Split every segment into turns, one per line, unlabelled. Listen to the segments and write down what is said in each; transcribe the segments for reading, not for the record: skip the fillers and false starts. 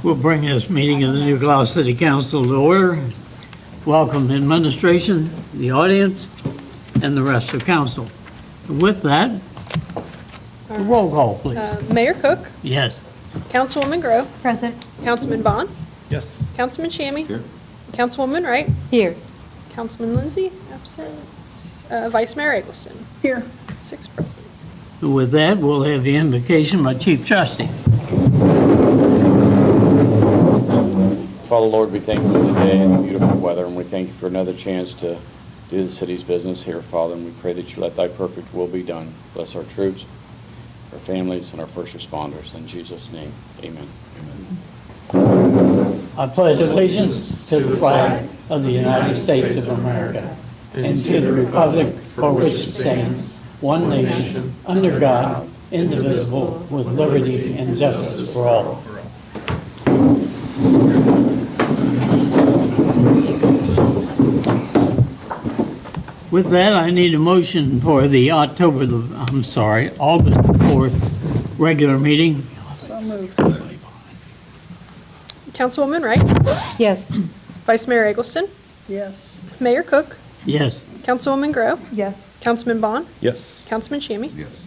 We'll bring this meeting of the New Gloucester City Council to order. Welcome administration, the audience, and the rest of council. With that, roll call, please.
Mayor Cook,
Yes.
Councilwoman Grow,
Present.
Councilman Bond,
Yes.
Councilman Shammy, Councilwoman Wright,
Here.
Councilman Lindsay, absent, Vice Mayor Eggleston.
Here.
6 present.
With that, we'll have the invocation by Chief Trustee.
Father, Lord, we thank you for the day and the beautiful weather, and we thank you for another chance to do the city's business here, Father, and we pray that you let thy perfect will be done. Bless our troops, our families, and our first responders. In Jesus' name, amen.
I pledge allegiance to the flag of the United States of America and to the republic for which it stands, one nation, under God, indivisible, with liberty and justice for all. With that, I need a motion for the August 4th regular meeting.
Councilwoman Wright,
Yes.
Vice Mayor Eggleston,
Yes.
Mayor Cook,
Yes.
Councilwoman Grow,
Yes.
Councilman Bond,
Yes.
Councilman Shammy.
Yes.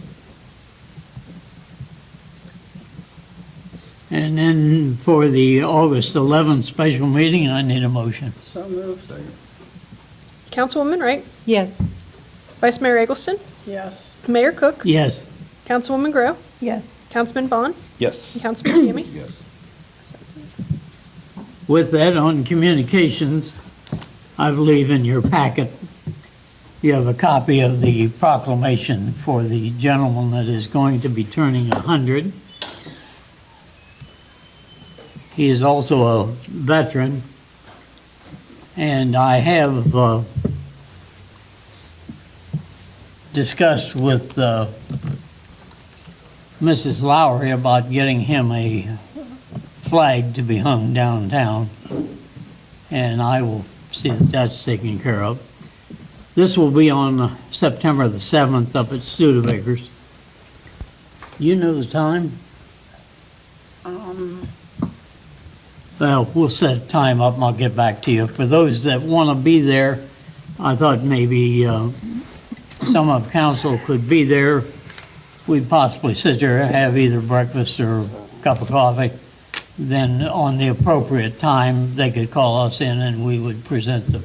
And then for the August 11th special meeting, I need a motion.
So moved.
Councilwoman Wright,
Yes.
Vice Mayor Eggleston,
Yes.
Mayor Cook,
Yes.
Councilwoman Grow,
Yes.
Councilman Bond,
Yes.
and Councilman Shammy.
Yes.
With that, on communications, I believe in your packet, you have a copy of the proclamation for the gentleman that is going to be turning 100. He is also a veteran, and I have discussed with Mrs. Lowry about getting him a flag to be hung downtown, and I will see that that's taken care of. This will be on September the 7th up at Studebakers. You know the time? Well, we'll set a time up and I'll get back to you. For those that want to be there, I thought maybe some of council could be there. We'd possibly sit there and have either breakfast or a cup of coffee. Then on the appropriate time, they could call us in and we would present the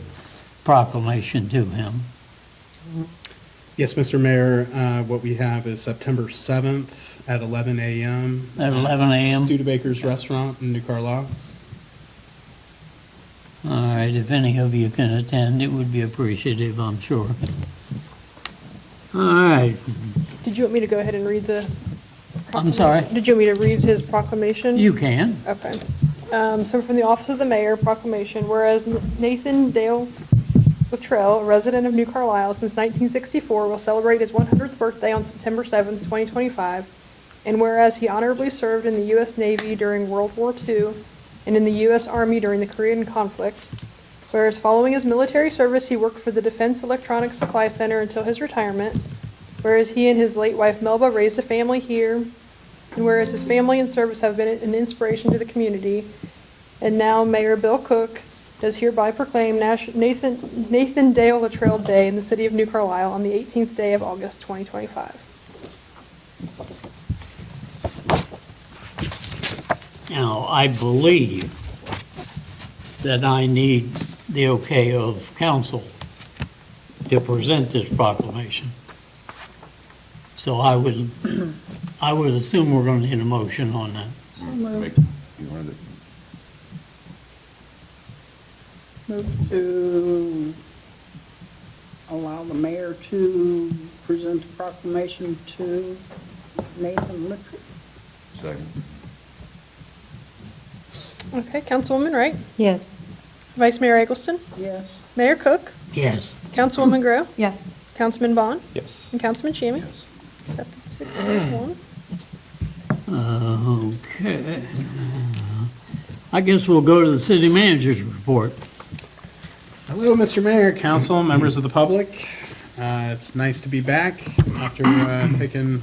proclamation to him.
Yes, Mr. Mayor, what we have is September 7th at 11 a.m.
At 11 a.m.?
Studebaker's Restaurant in New Carlisle.
All right, if any of you can attend, it would be appreciative, I'm sure. All right,
Did you want me to go ahead and read the?
I'm sorry,
Did you want me to read his proclamation?
you can.
Okay. So from the Office of the Mayor, proclamation, whereas Nathan Dale Luttrell, a resident of New Carlisle since 1964, will celebrate his 100th birthday on September 7th, 2025, and whereas he honorably served in the U.S. Navy during World War II and in the U.S. Army during the Korean conflict, whereas following his military service he worked for the Defense Electronics Supply Center until his retirement, whereas he and his late wife Melba raised a family here, and whereas his family and service have been an inspiration to the community, and now Mayor Bill Cook does hereby proclaim Nathan Dale Luttrell Day in the city of New Carlisle on the 18th day of August, 2025.
Now, I believe that I need the okay of council to present this proclamation. So I would assume we're going to need a motion on that.
Move to allow the mayor to present the proclamation to Nathan Littry.
Second.
Okay, Councilwoman Wright,
Yes.
Vice Mayor Eggleston,
Yes.
Mayor Cook,
Yes.
Councilwoman Grow,
Yes.
Councilman Bond,
Yes.
and Councilman Shammy.
Yes.
Accepted 6-1.
Okay. I guess we'll go to the city manager's report.
Hello, Mr. Mayor, council, members of the public. It's nice to be back after taking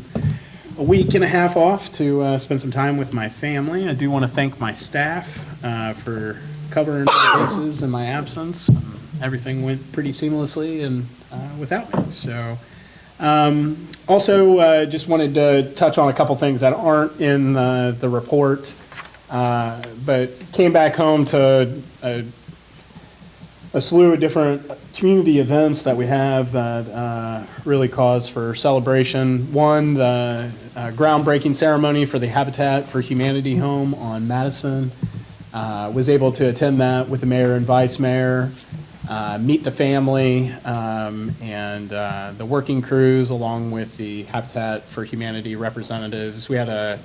a week and a half off to spend some time with my family. I do want to thank my staff for covering my bases in my absence. Everything went pretty seamlessly and without me. So, also just wanted to touch on a couple things that aren't in the report, but came back home to a slew of different community events that we have that really cause for celebration. One, the groundbreaking ceremony for the Habitat for Humanity home on Madison. Was able to attend that with the mayor and vice mayor, meet the family and the working crews along with the Habitat for Humanity representatives. We had a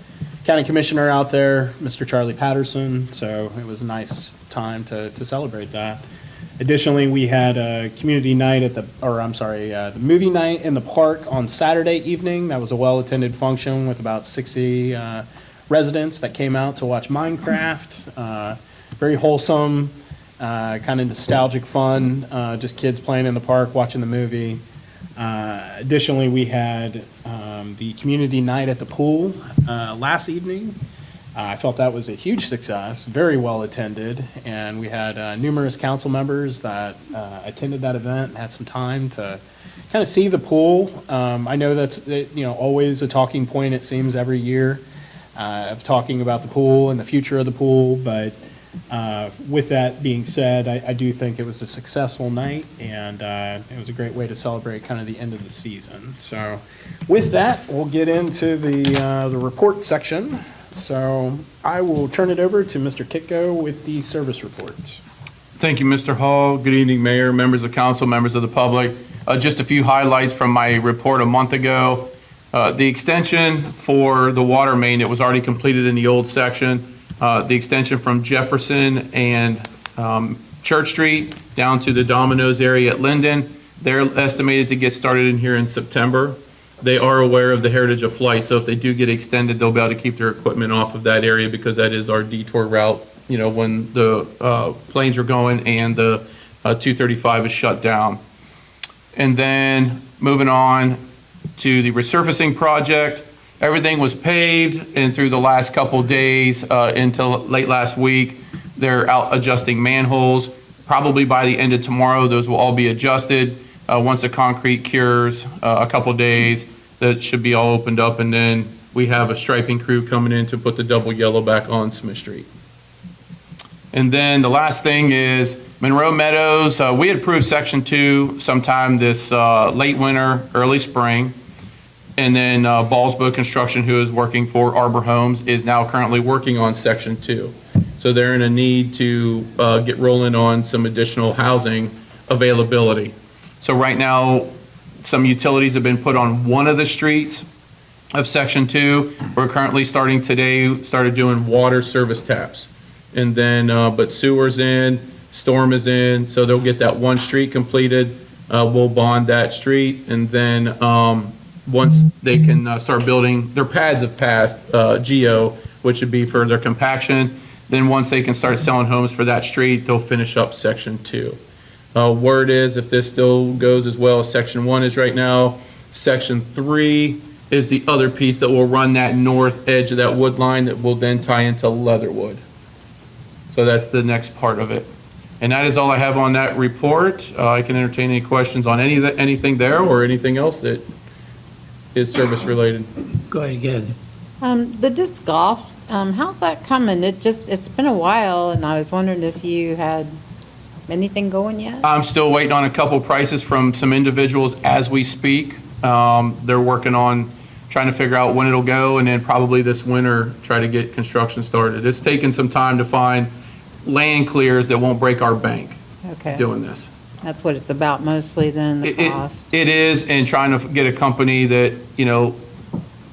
county commissioner out there, Mr. Charlie Patterson, so it was a nice time to celebrate that. Additionally, we had a community night at the movie night in the park on Saturday evening. That was a well-attended function with about 60 residents that came out to watch Minecraft. Very wholesome, kind of nostalgic fun, just kids playing in the park, watching the movie. Additionally, we had the community night at the pool last evening. I felt that was a huge success, very well attended, and we had numerous council members that attended that event and had some time to kind of see the pool. I know that's always a talking point, it seems, every year of talking about the pool and the future of the pool, but with that being said, I do think it was a successful night, and it was a great way to celebrate kind of the end of the season. So with that, we'll get into the report section. So I will turn it over to Mr. Kitko with the service reports.
Thank you, Mr. Hall. Good evening, Mayor, members of council, members of the public. Just a few highlights from my report a month ago. The extension for the water main that was already completed in the old section, the extension from Jefferson and Church Street down to the Domino's area at Linden, they're estimated to get started in here in September. They are aware of the heritage of flight, so if they do get extended, they'll be able to keep their equipment off of that area because that is our detour route, when the planes are going and the 235 is shut down. And then moving on to the resurfacing project, everything was paved, and through the last couple days until late last week, they're out adjusting manholes. Probably by the end of tomorrow, those will all be adjusted. Once the concrete cures, a couple days, that should be all opened up, and then we have a striping crew coming in to put the double yellow back on Smith Street. And then the last thing is Monroe Meadows. We had approved Section 2 sometime this late winter, early spring. And then Ballsbow Construction, who is working for Arbor Homes, is now currently working on Section 2. So they're in a need to get rolling on some additional housing availability. So right now, some utilities have been put on one of the streets of Section 2. We're currently started doing water service taps. And then, but sewer's in, storm is in, so they'll get that one street completed. We'll bond that street, and then once they can start building, their pads have passed GEO, which would be for their compaction. Then once they can start selling homes for that street, they'll finish up Section 2. Word is, if this still goes as well as Section 1 is right now, Section 3 is the other piece that will run that north edge of that wood line that will then tie into Leatherwood. So that's the next part of it. And that is all I have on that report. I can entertain any questions on anything there or anything else that is service related.
Go ahead.
The disc golf, how's that coming? It's been a while, and I was wondering if you had anything going yet?
I'm still waiting on a couple prices from some individuals as we speak. They're working on trying to figure out when it'll go, and then probably this winter try to get construction started. It's taken some time to find land clears that won't break our bank
Okay.
doing this.
That's what it's about mostly then, the cost?
It is, and trying to get a company that,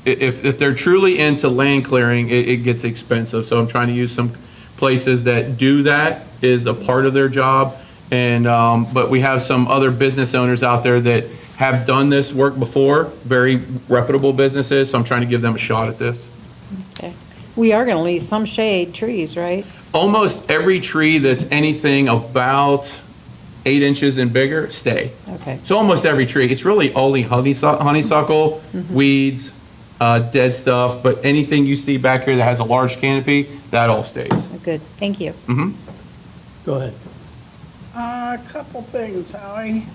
if they're truly into land clearing, it gets expensive. So I'm trying to use some places that do that is a part of their job. And, but we have some other business owners out there that have done this work before, very reputable businesses. So I'm trying to give them a shot at this.
Okay. We are going to leave some shade trees, right?
Almost every tree that's anything about 8 inches and bigger, stay.
Okay.
So almost every tree. It's really only honeysuckle, weeds, dead stuff, but anything you see back here that has a large canopy, that all stays.
Good, thank you.
Go ahead.
A couple things, Howie.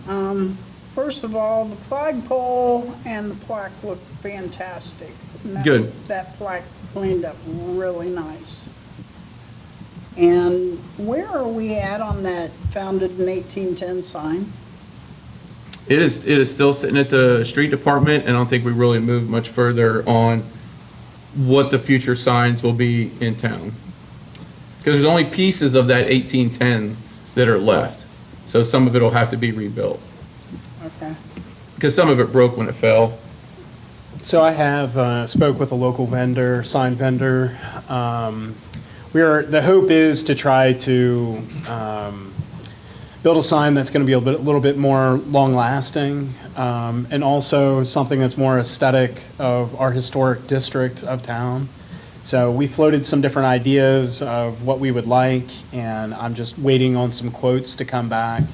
First of all, the flagpole and the plaque look fantastic. And
Good.
That plaque cleaned up really nice. And where are we at on that founded in 1810 sign?
It is still sitting at the street department, and I don't think we really moved much further on what the future signs will be in town. Because there's only pieces of that 1810 that are left. So some of it will have to be rebuilt.
Okay.
Because some of it broke when it fell.
So I have spoke with a local vendor, sign vendor. The hope is to try to build a sign that's going to be a little bit more long-lasting, and also something that's more aesthetic of our historic district of town. So we floated some different ideas of what we would like, and I'm just waiting on some quotes to come back.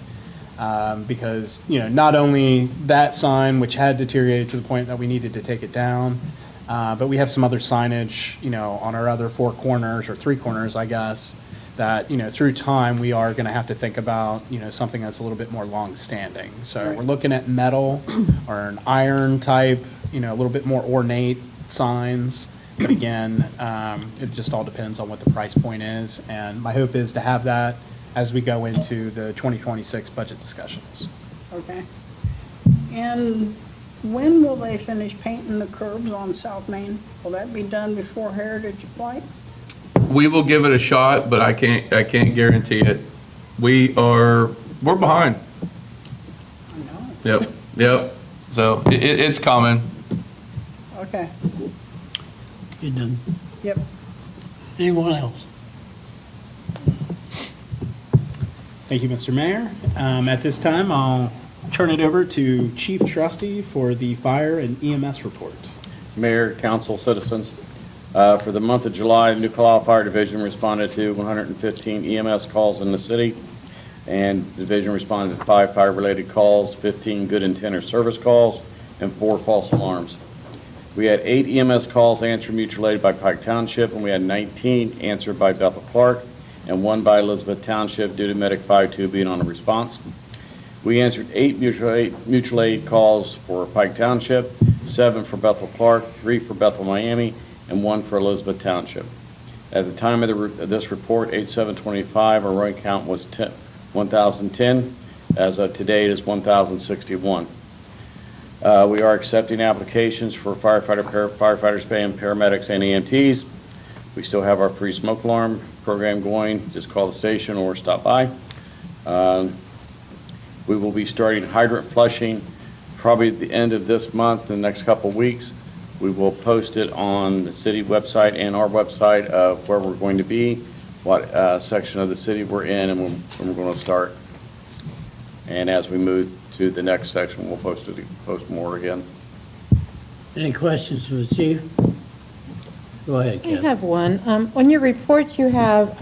Because, not only that sign, which had deteriorated to the point that we needed to take it down, but we have some other signage, on our other four corners, or three corners, I guess, that, through time, we are going to have to think about, something that's a little bit more long-standing. So we're looking at metal or an iron type, a little bit more ornate signs. But again, it just all depends on what the price point is. And my hope is to have that as we go into the 2026 budget discussions.
Okay. And when will they finish painting the curbs on South Main? Will that be done before Heritage Flight?
We will give it a shot, but I can't guarantee it. We're behind.
I know.
Yep. So it's coming.
Okay.
You done?
Yep.
Anyone else?
Thank you, Mr. Mayor. At this time, I'll turn it over to Chief Trustee for the Fire and EMS report.
Mayor, council, citizens, for the month of July, New Carlisle Fire Division responded to 115 EMS calls in the city, and the division responded to 5 fire-related calls, 15 good intent or service calls, and 4 false alarms. We had 8 EMS calls answered mutual aid by Pike Township, and we had 19 answered by Bethel Park, and 1 by Elizabeth Township due to Medic 52 being on a response. We answered 8 mutual aid calls for Pike Township, 7 for Bethel Park, 3 for Bethel Miami, and 1 for Elizabeth Township. At the time of this report, 8/7/25, our running count was 1,010. As of today, it is 1,061. We are accepting applications for firefighters, and paramedics, and EMTs. We still have our free smoke alarm program going. Just call the station or stop by. We will be starting hydrant flushing probably at the end of this month, the next couple of weeks. We will post it on the city website and our website of where we're going to be, what section of the city we're in, and when we're going to start. And as we move to the next section, we'll post more again.
Any questions for the chief? Go ahead,
I
Ken.
have one. On your report, you have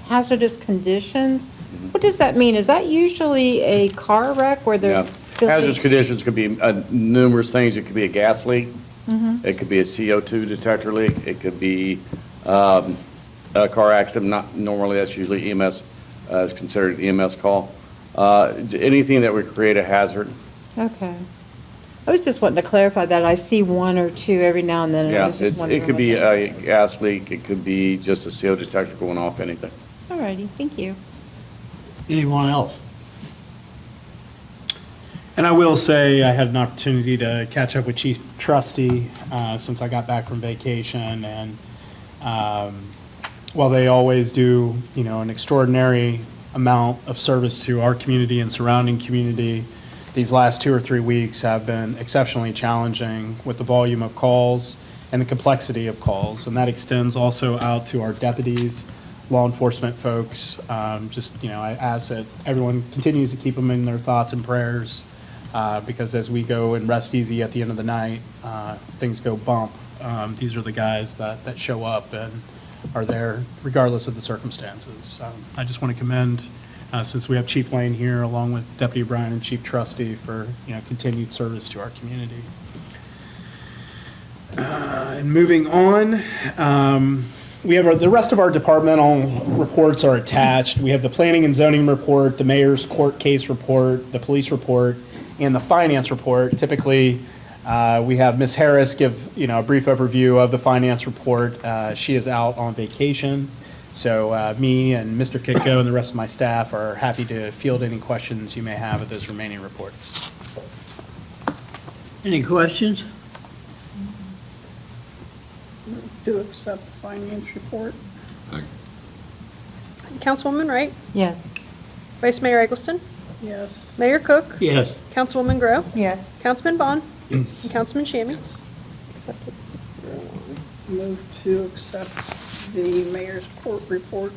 hazardous conditions. What does that mean? Is that usually a car wreck where
Yeah.
there's
Hazardous conditions could be numerous things. It could be a gas leak. It could be a CO2 detector leak. It could be a car accident. Not normally, that's usually EMS, is considered an EMS call. Anything that would create a hazard.
Okay. I was just wanting to clarify that. I see 1 or 2 every now and then. And I
Yeah,
was just wondering
it could
what
be
that-
a gas leak. It could be just a CO detector going off, anything.
All righty, thank you.
Anyone else?
And I will say, I had an opportunity to catch up with Chief Trustee since I got back from vacation, and while they always do, an extraordinary amount of service to our community and surrounding community, these last 2 or 3 weeks have been exceptionally challenging with the volume of calls and the complexity of calls, and that extends also out to our deputies, law enforcement folks. I ask that everyone continues to keep them in their thoughts and prayers, because as we go and rest easy at the end of the night, things go bump. These are the guys that show up and are there regardless of the circumstances. I just want to commend, since we have Chief Lane here, along with Deputy Bryan and Chief Trustee, for continued service to our community. And moving on, we have the rest of our departmental reports are attached. We have the planning and zoning report, the mayor's court case report, the police report, and the finance report. Typically, we have Ms. Harris give, a brief overview of the finance report. She is out on vacation, so me and Mr. Kitko and the rest of my staff are happy to field any questions you may have of those remaining reports.
Any questions?
To accept the finance report.
Councilwoman Wright,
Yes.
Vice Mayor Eggleston,
Yes.
Mayor Cook,
Yes.
Councilwoman Grow,
Yes.
Councilman Bond,
Yes.
and Councilman Shammy. Accepted 601.
Move to accept the mayor's court report.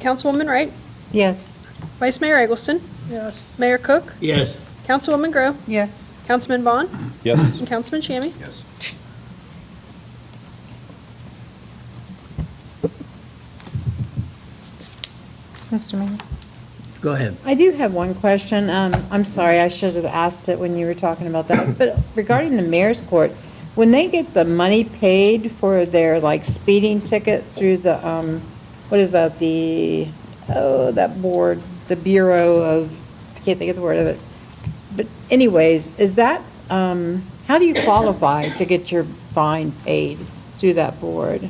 Councilwoman Wright,
Yes.
Vice Mayor Eggleston,
Yes.
Mayor Cook,
Yes.
Councilwoman Grow,
Yes.
Councilman Bond,
Yes.
and Councilman Shammy.
Yes.
Mr. Mayor?
Go ahead.
I do have one question. I'm sorry, I should have asked it when you were talking about that. But regarding the mayor's court, when they get the money paid for their like speeding ticket through the, what is that, that board, the Bureau of, I can't think of the word of it. But anyways, is that, how do you qualify to get your fine paid through that board?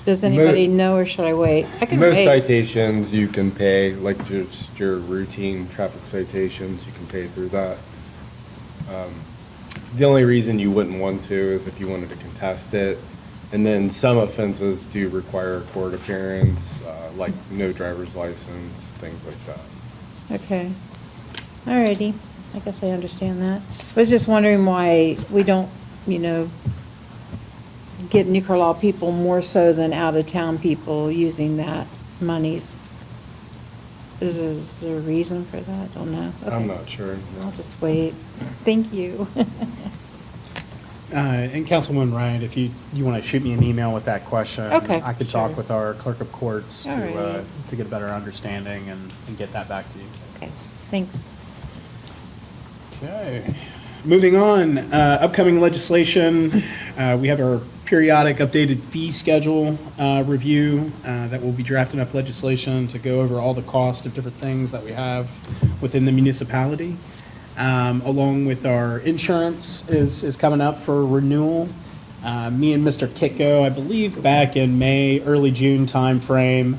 Does anybody know, or should I wait? I can
Most
wait.
citations you can pay, like just your routine traffic citations, you can pay through that. The only reason you wouldn't want to is if you wanted to contest it. And then some offenses do require a court appearance, like no driver's license, things like that.
Okay. Alrighty. I guess I understand that. I was just wondering why we don't, get New Carlisle people more so than out-of-town people using that monies. Is there a reason for that? I don't know.
I'm
Okay.
not sure. no.
I'll just wait. Thank you.
And Councilwoman Ryan, if you want to shoot me an email with that question.
Okay,
I could talk
sure.
with our clerk of courts
Alrighty.
to get a better understanding and get that back to you.
Okay, thanks.
Okay. Moving on, upcoming legislation, we have our periodic updated fee schedule review that will be drafting up legislation to go over all the cost of different things that we have within the municipality. Along with our insurance is coming up for renewal. Me and Mr. Kitko, I believe back in May, early June timeframe,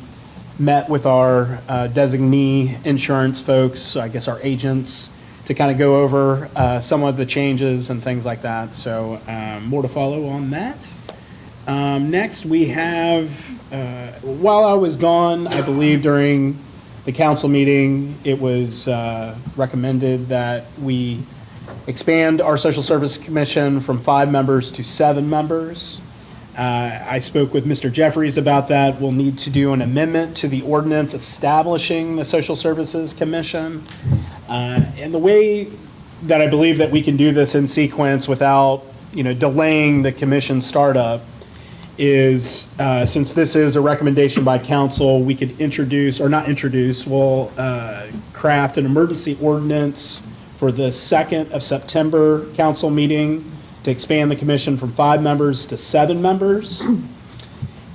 met with our designee insurance folks, so I guess our agents, to kind of go over some of the changes and things like that. So more to follow on that. Next, we have, while I was gone, I believe during the council meeting, it was recommended that we expand our Social Service Commission from 5 members to 7 members. I spoke with Mr. Jeffries about that. We'll need to do an amendment to the ordinance establishing the Social Services Commission. And the way that I believe that we can do this in sequence without, delaying the commission startup is, since this is a recommendation by council, we could we'll craft an emergency ordinance for the 2nd of September council meeting to expand the commission from 5 members to 7 members.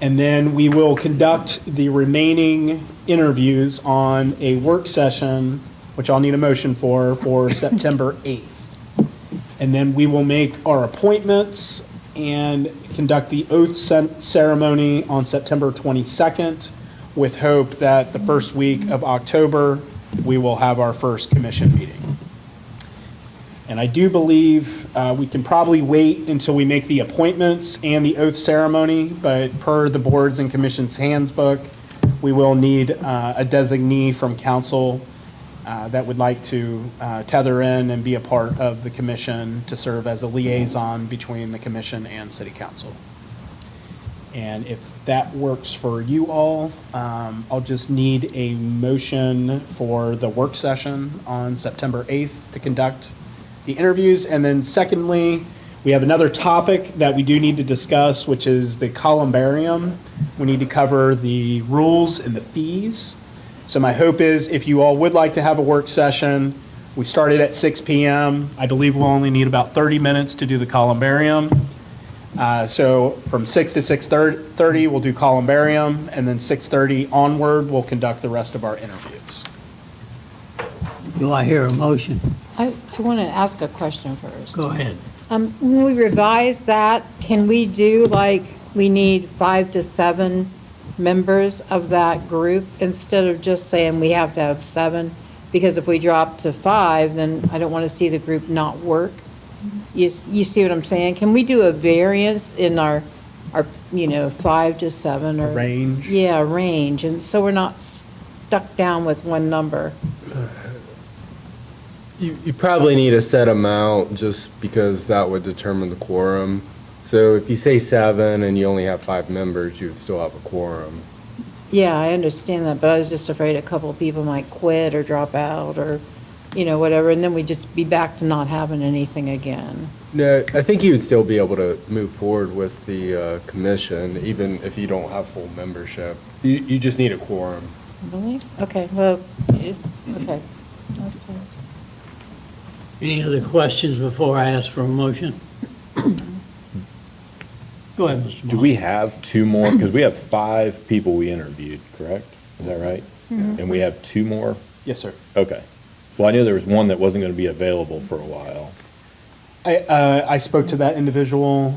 And then we will conduct the remaining interviews on a work session, which I'll need a motion for September 8th. And then we will make our appointments and conduct the oath ceremony on September 22nd, with hope that the first week of October, we will have our first commission meeting. And I do believe we can probably wait until we make the appointments and the oath ceremony, but per the boards and commissions handbook, we will need a designee from council that would like to tether in and be a part of the commission to serve as a liaison between the commission and city council. And if that works for you all, I'll just need a motion for the work session on September 8th to conduct the interviews. And then secondly, we have another topic that we do need to discuss, which is the columbarium. We need to cover the rules and the fees. So my hope is if you all would like to have a work session, We started at 6 PM. I believe we'll only need about 30 minutes to do the columbarium. So from 6 to 6:30, we'll do columbarium, and then 6:30 onward, we'll conduct the rest of our interviews.
Do I hear a motion?
I want to ask a question first.
Go ahead.
When we revise that, can we do like, we need 5 to 7 members of that group instead of just saying we have to have 7? Because if we drop to 5, then I don't want to see the group not work. You see what I'm saying? Can we do a variance in our 5 to 7 or?
Range?
Yeah, range, and so we're not stuck down with one number.
You probably need a set amount just because that would determine the quorum. So if you say 7 and you only have 5 members, you would still have a quorum.
Yeah, I understand that, but I was just afraid a couple of people might quit or drop out or, whatever, and then we'd just be back to not having anything again.
No, I think you would still be able to move forward with the commission, even if you don't have full membership. You just need a quorum.
Really? Okay, well, okay. That's fine.
Any other questions before I ask for a motion? Go ahead, Mr.
Do
Bond.
we have 2 more? Because we have 5 people we interviewed, correct? Is that right? And we have 2 more?
Yes, sir.
Okay. Well, I knew there was one that wasn't going to be available for a while.
I spoke to that individual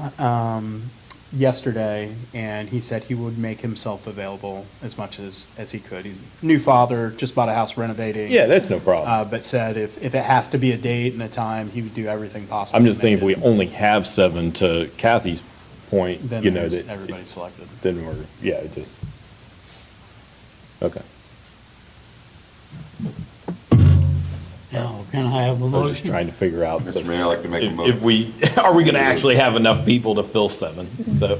yesterday, and he said he would make himself available as much as he could. He's a new father, just bought a house renovating.
Yeah, that's no problem.
But said if it has to be a date and a time, he would do everything possible.
I'm
to
just thinking if
make
we
it.
only have 7, to Kathy's point,
Then
that
everybody's selected.
then we're, yeah, just, okay.
Now, can I have a
I was just
motion?
trying to figure out.
Mr. Mayor, I'd like to make a
if-
motion.
If we, are we going to actually have enough people to fill 7? So,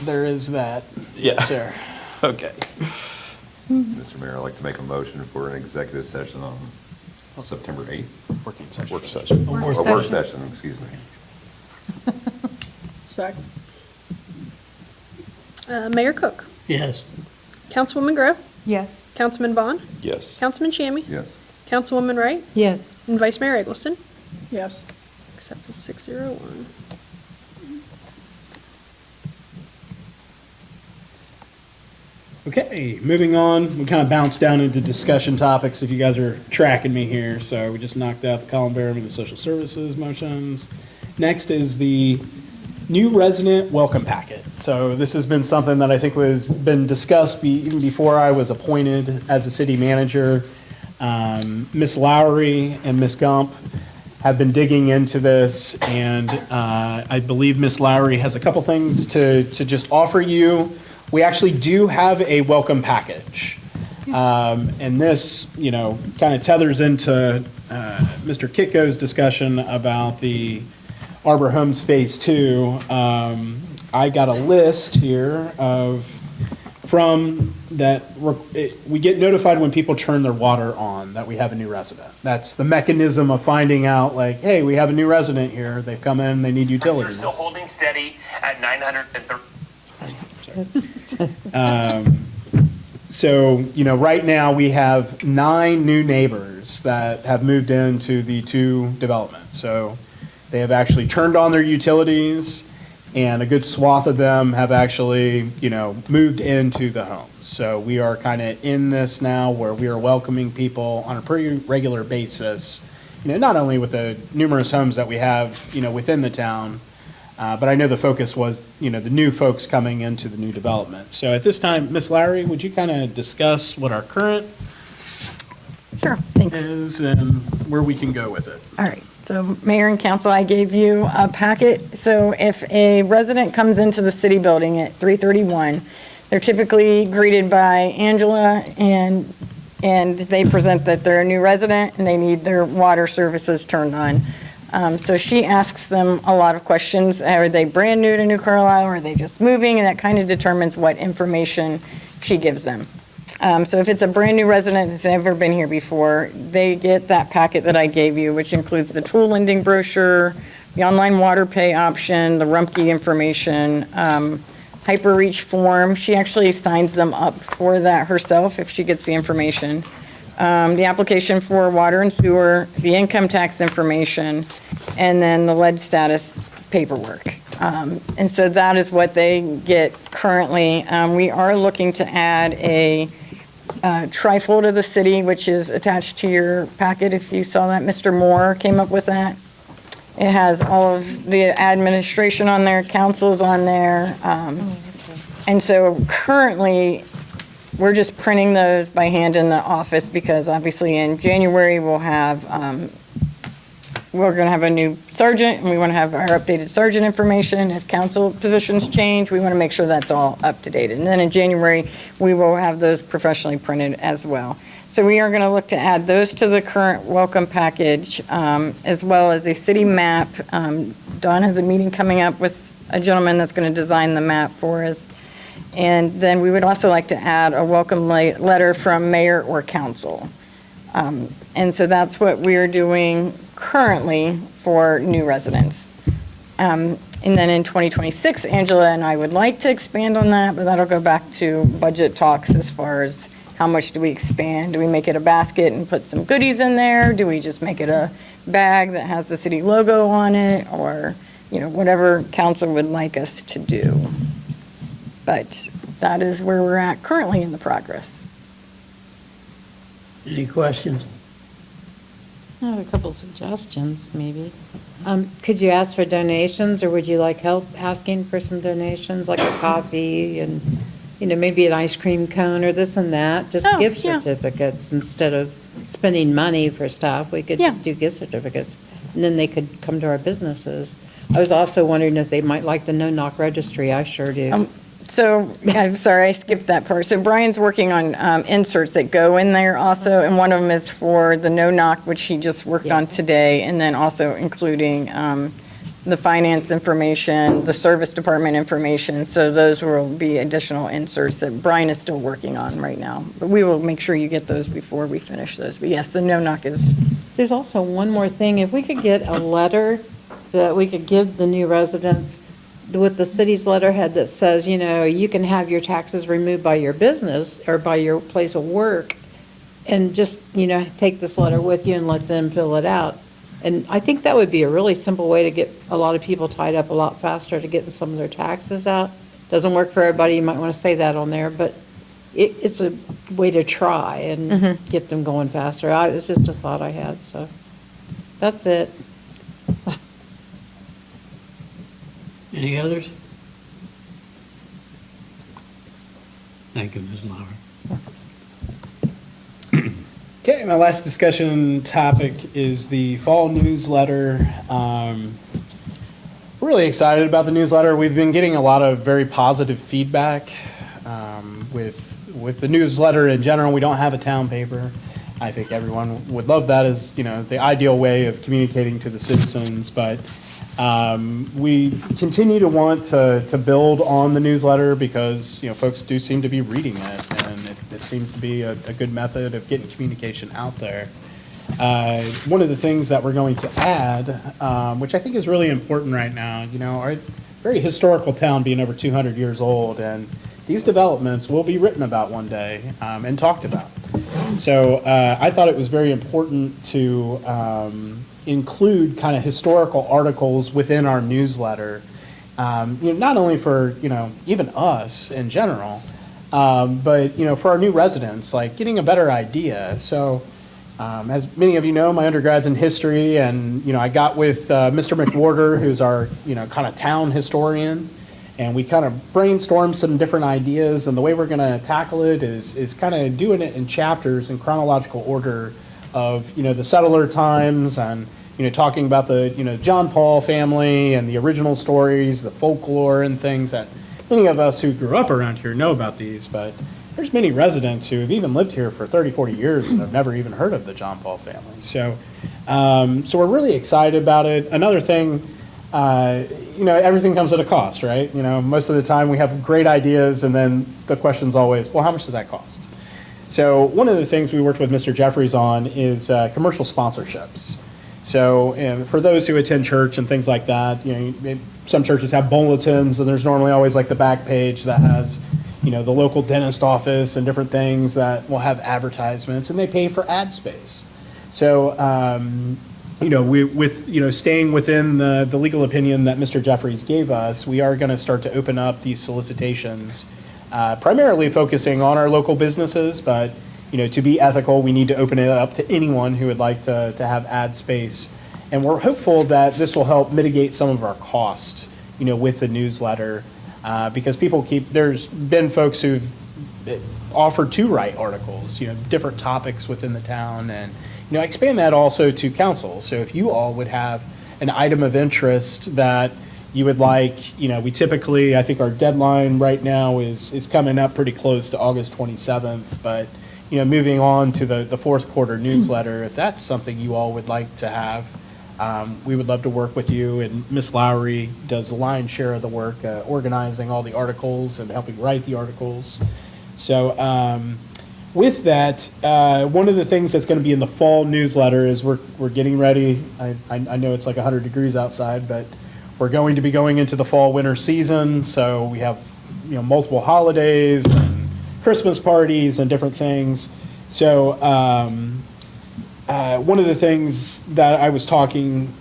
There is that.
Yeah.
Yes, sir.
okay.
Mr. Mayor, I'd like to make a motion for an executive session on September 8th.
Working session.
Work session.
Or work session, excuse me.
Second.
Mayor Cook,
Yes.
Councilwoman Grove,
Yes.
Councilman Bond,
Yes.
Councilman Shammy,
Yes.
Councilwoman Wright,
Yes.
and Vice Mayor Eggleston.
Yes.
Accepted 601.
Okay, moving on, we kind of bounced down into discussion topics, if you guys are tracking me here. So we just knocked out the columbarium and the social services motions. Next is the new resident welcome packet. So this has been something that I think been discussed even before I was appointed as a city manager. Ms. Lowry and Ms. Gump have been digging into this, and I believe Ms. Lowry has a couple things to just offer you. We actually do have a welcome package. And this, kind of tethers into Mr. Kitko's discussion about the Arbor Homes Phase 2. I got a list here we get notified when people turn their water on that we have a new resident. That's the mechanism of finding out, like, hey, we have a new resident here. They've come in, they need
Pressure
utilities.
still holding steady at 930.
So, right now, we have 9 new neighbors that have moved into the 2 developments. So they have actually turned on their utilities, and a good swath of them have actually, moved into the homes. So we are kind of in this now where we are welcoming people on a pretty regular basis, not only with the numerous homes that we have, within the town, but I know the focus was, the new folks coming into the new development. So at this time, Ms. Lowry, would you kind of discuss what our current
Sure, thanks.
is and where we can go with it?
All right, so Mayor and Council, I gave you a packet. So if a resident comes into the city building at 3:31, they're typically greeted by Angela, and they present that they're a new resident and they need their water services turned on. So she asks them a lot of questions. Are they brand new to New Carlisle, or are they just moving? And that kind of determines what information she gives them. So if it's a brand-new resident that's never been here before, they get that packet that I gave you, which includes the tool lending brochure, the online water pay option, the Rumpke information, HyperReach form. She actually signs them up for that herself if she gets the information. the application for water and sewer, the income tax information, and then the lead status paperwork. And so that is what they get currently. We are looking to add a trifold of the city, which is attached to your packet, if you saw that. Mr. Moore came up with that. It has all of the administration on there, councils on there. And so currently, we're just printing those by hand in the office because obviously in January, we're going to have a new sergeant and we want to have our updated sergeant information. If council positions change, we want to make sure that's all up to date. And then in January, we will have those professionally printed as well. So we are going to look to add those to the current welcome package, as well as a city map. Don has a meeting coming up with a gentleman that's going to design the map for us. And then we would also like to add a welcome letter from mayor or council. And so that's what we are doing currently for new residents. And then in 2026, Angela and I would like to expand on that, but that'll go back to budget talks as far as how much do we expand? Do we make it a basket and put some goodies in there? Do we just make it a bag that has the city logo on it? Or, whatever council would like us to do. But that is where we're at currently in the progress.
Any questions?
I have a couple suggestions, maybe. Could you ask for donations, or would you like help asking for some donations, like a coffee and, maybe an ice cream cone or this and that? Just
Oh,
gift
yeah.
certificates instead of spending money for stuff. We could
Yeah.
just do gift certificates, and then they could come to our businesses. I was also wondering if they might like the no-knock registry. I sure do.
So, I'm sorry, I skipped that part. So Brian's working on inserts that go in there also, and one of them is for the no-knock, which he just worked on today, and then also including the finance information, the service department information. So those will be additional inserts that Brian is still working on right now. But we will make sure you get those before we finish those. But yes, the no-knock is,
There's also one more thing. If we could get a letter that we could give the new residents with the city's letterhead that says, you can have your taxes removed by your business or by your place of work, and just, take this letter with you and let them fill it out. And I think that would be a really simple way to get a lot of people tied up a lot faster to getting some of their taxes out. Doesn't work for everybody. You might want to say that on there, but it's a way to try and get them going faster. It's just a thought I had, so that's it.
Any others? Thank you, Ms. Lauer.
Okay, my last discussion topic is the fall newsletter. Really excited about the newsletter. We've been getting a lot of very positive feedback with the newsletter in general. We don't have a town paper. I think everyone would love that as, the ideal way of communicating to the citizens, but we continue to want to build on the newsletter because, folks do seem to be reading it, and it seems to be a good method of getting communication out there. One of the things that we're going to add, which I think is really important right now, our very historical town being over 200 years old, and these developments will be written about one day and talked about. So I thought it was very important to include kind of historical articles within our newsletter, not only for, even us in general, but, for our new residents, like getting a better idea. So as many of you know, my undergrad's in history, and, I got with Mr. McWhorter, who's our, kind of town historian, and we kind of brainstormed some different ideas, and the way we're going to tackle it is kind of doing it in chapters in chronological order of, the settler times, and, talking about the, John Paul family and the original stories, the folklore and things that many of us who grew up around here know about these, but there's many residents who have even lived here for 30, 40 years and have never even heard of the John Paul family. So, so we're really excited about it. Another thing, everything comes at a cost, right? Most of the time we have great ideas, and then the question's always, well, how much does that cost? So one of the things we worked with Mr. Jeffries on is commercial sponsorships. So for those who attend church and things like that, some churches have bulletins, and there's normally always like the back page that has, the local dentist office and different things that will have advertisements, and they pay for ad space. So, staying within the legal opinion that Mr. Jeffries gave us, we are going to start to open up these solicitations, primarily focusing on our local businesses, but, to be ethical, we need to open it up to anyone who would like to have ad space. And we're hopeful that this will help mitigate some of our costs, with the newsletter, because there's been folks who've offered to write articles, different topics within the town, and, expand that also to council. So if you all would have an item of interest that you would like, we typically, I think our deadline right now is coming up pretty close to August 27th, but, moving on to the fourth quarter newsletter, if that's something you all would like to have, we would love to work with you, and Ms. Lowry does the lion's share of the work, organizing all the articles and helping write the articles. So with that, one of the things that's going to be in the fall newsletter is we're getting ready. I know it's like 100 degrees outside, but we're going to be going into the fall winter season. So we have multiple holidays and Christmas parties and different things. So one of the things that I was talking,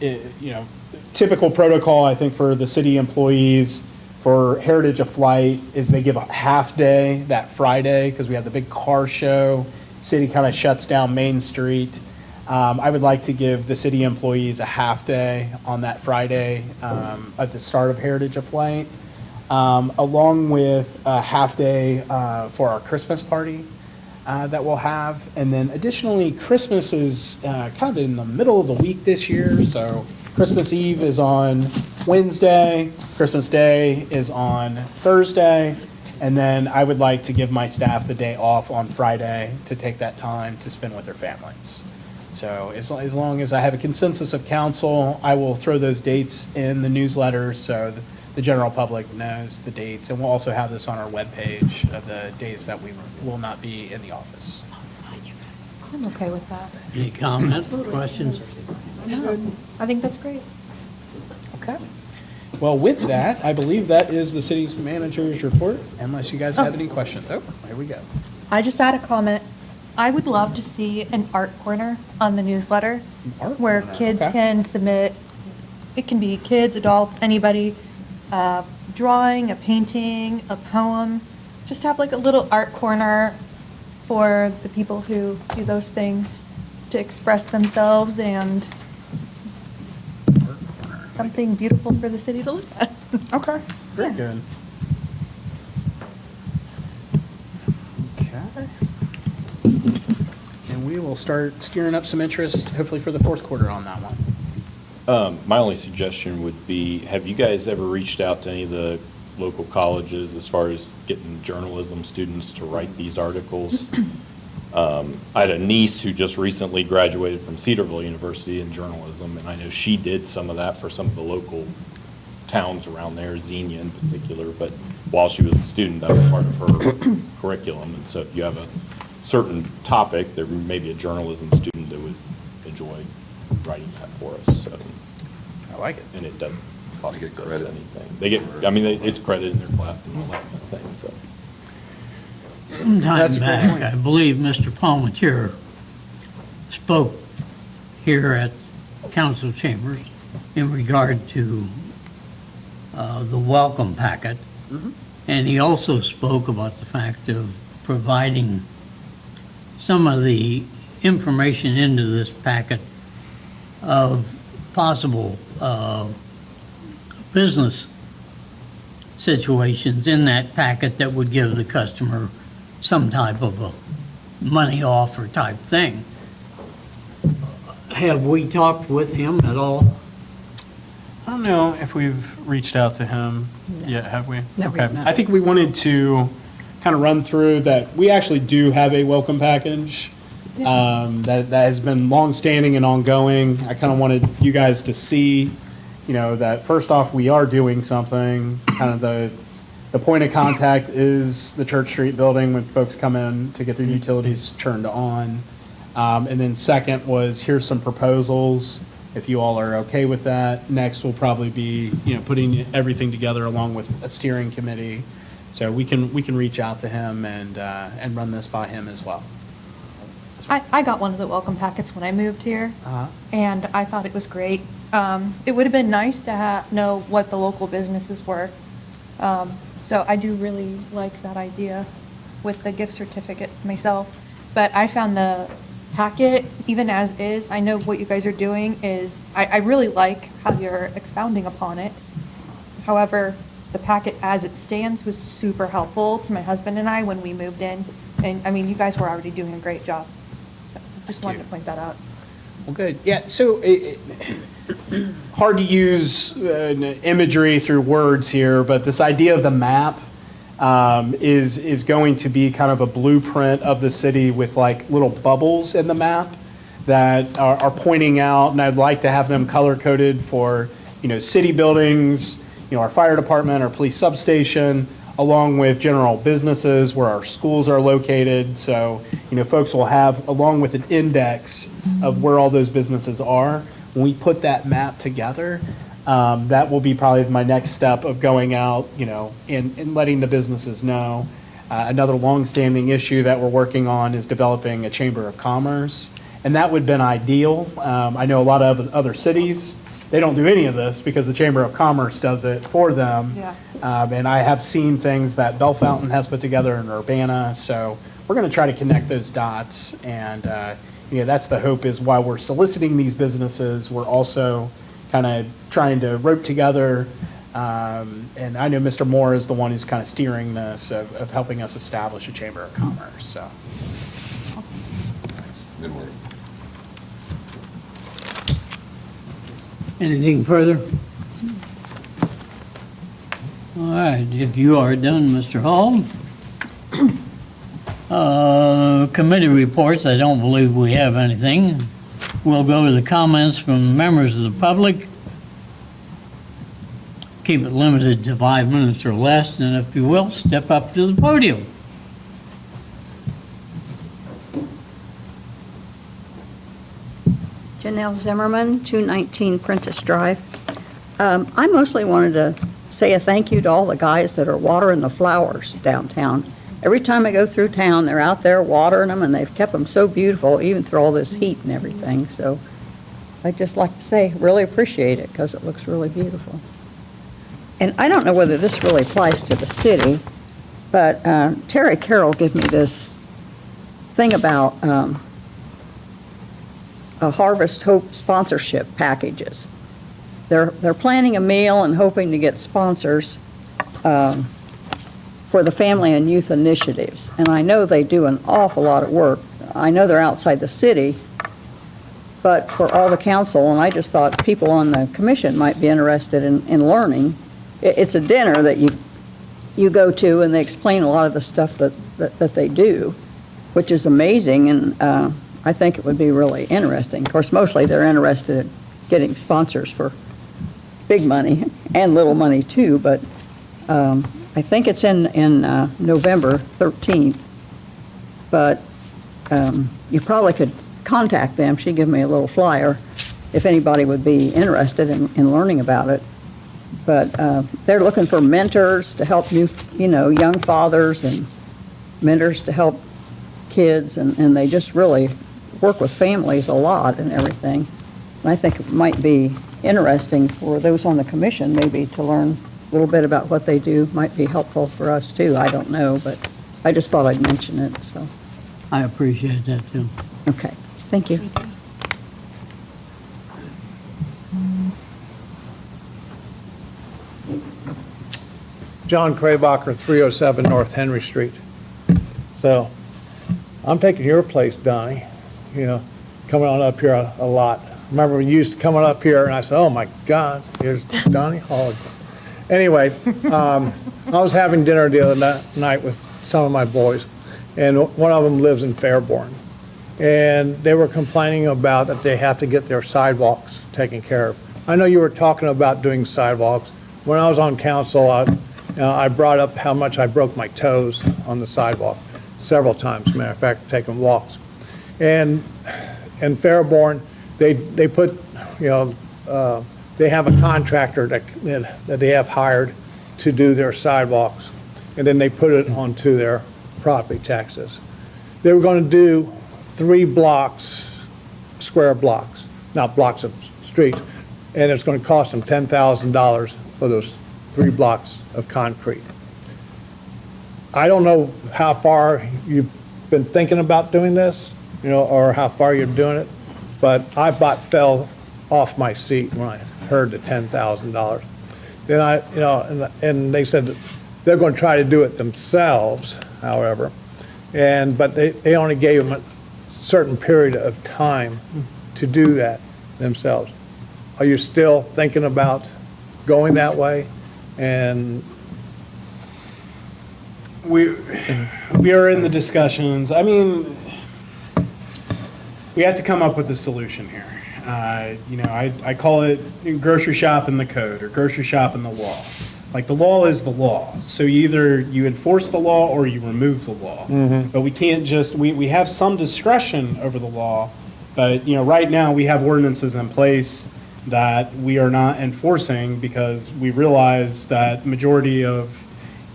typical protocol, I think, for the city employees for Heritage of Flight is they give a half day that Friday because we have the big car show. City kind of shuts down Main Street. I would like to give the city employees a half day on that Friday at the start of Heritage of Flight, along with a half day for our Christmas party that we'll have. And then additionally, Christmas is kind of in the middle of the week this year. So Christmas Eve is on Wednesday, Christmas Day is on Thursday, and then I would like to give my staff the day off on Friday to take that time to spend with their families. So as long as I have a consensus of council, I will throw those dates in the newsletter so the general public knows the dates, and we'll also have this on our webpage of the days that we will not be in the office.
I'm okay with that.
Any comments, questions?
No, I think that's great.
Okay. Well, with that, I believe that is the city's manager's report, unless you guys have any questions. Oh, here we go.
I just had a comment. I would love to see an art corner on the newsletter where kids can submit, it can be kids, adults, anybody, drawing, a painting, a poem. Just have like a little art corner for the people who do those things to express themselves and something beautiful for the city to look at.
Okay, very good. Okay. And we will start steering up some interest, hopefully for the fourth quarter on that one.
My only suggestion would be, have you guys ever reached out to any of the local colleges as far as getting journalism students to write these articles? I had a niece who just recently graduated from Cedarville University in journalism, and I know she did some of that for some of the local towns around there, Xenia in particular, but while she was a student, that was part of her curriculum. And so if you have a certain topic, there may be a journalism student that would enjoy writing that for us. So,
I like it.
and it doesn't cost
They get
us
credit.
anything. They get, it's credit in their class and all that kind of thing, so.
Some time
That's a great
back,
point.
I believe Mr. Palmetier spoke here at council chambers in regard to the welcome packet. And he also spoke about the fact of providing some of the information into this packet of possible business situations in that packet that would give the customer some type of a money offer type thing. Have we talked with him at all?
I don't know if we've reached out to him yet, have we?
No, we have not.
I think we wanted to kind of run through that. We actually do have a welcome package that has been longstanding and ongoing. I kind of wanted you guys to see, that first off, we are doing something. Kind of the point of contact is the Church Street building when folks come in to get their utilities turned on. And then second was, here's some proposals, if you all are okay with that. Next will probably be, putting everything together along with a steering committee. So we can reach out to him and run this by him as well.
I got one of the welcome packets when I moved here,
Uh-huh.
and I thought it was great. It would have been nice to know what the local businesses were. So I do really like that idea with the gift certificates myself. But I found the packet, even as is, I know what you guys are doing is, I really like how you're expounding upon it. However, the packet as it stands was super helpful to my husband and I when we moved in. And, I mean, you guys were already doing a great job. Just wanted to point that out.
Well, good. Yeah, so hard to use imagery through words here, but this idea of the map is going to be kind of a blueprint of the city with like little bubbles in the map that are pointing out, and I'd like to have them color-coded for, city buildings, our fire department, our police substation, along with general businesses where our schools are located. So, folks will have, along with an index of where all those businesses are. When we put that map together, that will be probably my next step of going out, and letting the businesses know. Another longstanding issue that we're working on is developing a chamber of commerce, and that would have been ideal. I know a lot of other cities, they don't do any of this because the Chamber of Commerce does it for them.
Yeah.
And I have seen things that Bell Fountain has put together in Urbana, so we're going to try to connect those dots. And, that's the hope, is while we're soliciting these businesses, we're also kind of trying to rope together. And I know Mr. Moore is the one who's kind of steering this, of helping us establish a Chamber of Commerce, so.
Good work.
Anything further? All right, if you are done, Mr. Hall. Committee reports, I don't believe we have anything. We'll go to the comments from members of the public. Keep it limited to 5 minutes or less, and if you will, step up to the podium.
Janelle Zimmerman, 219 Prentice Drive. I mostly wanted to say a thank you to all the guys that are watering the flowers downtown. Every time I go through town, they're out there watering them, and they've kept them so beautiful, even through all this heat and everything. So I'd just like to say, really appreciate it, because it looks really beautiful. And I don't know whether this really applies to the city, but Terry Carroll gave me this thing about Harvest Hope sponsorship packages. They're planning a meal and hoping to get sponsors for the family and youth initiatives. And I know they do an awful lot of work. I know they're outside the city, but for all the council, and I just thought people on the commission might be interested in learning. It's a dinner that you go to, and they explain a lot of the stuff that they do, which is amazing, and I think it would be really interesting. Of course, mostly they're interested in getting sponsors for big money and little money too, but I think it's in November 13th. But you probably could contact them. She gave me a little flyer if anybody would be interested in learning about it. But they're looking for mentors to help young fathers, and mentors to help kids, and they just really work with families a lot and everything. And I think it might be interesting for those on the commission maybe to learn a little bit about what they do. Might be helpful for us too. I don't know, but I just thought I'd mention it, so.
I appreciate that, too.
Okay, thank you.
John Craybacher, 307 North Henry Street. So I'm taking your place, Donnie, coming on up here a lot. Remember when you used to coming up here, and I said, oh my God, here's Donnie Hall. Anyway, I was having dinner the other night with some of my boys, and one of them lives in Fairborn. And they were complaining about that they have to get their sidewalks taken care of. I know you were talking about doing sidewalks. When I was on council, I brought up how much I broke my toes on the sidewalk several times, matter of fact, taking walks. And in Fairborn, they put, they have a contractor that they have hired to do their sidewalks. and then they put it onto their property taxes. They were going to do 3 blocks, square blocks, not blocks of streets, and it's going to cost them $10,000 for those 3 blocks of concrete. I don't know how far you've been thinking about doing this, or how far you're doing it, but I about fell off my seat when I heard the $10,000. Then and they said that they're going to try to do it themselves, however, but they only gave them a certain period of time to do that themselves. Are you still thinking about going that way? And
we are in the discussions. I mean, we have to come up with a solution here. I call it grocery shop in the code or grocery shop in the law. Like, the law is the law. So either you enforce the law or you remove the law. But we can't just, we have some discretion over the law, but, right now we have ordinances in place that we are not enforcing because we realize that majority of,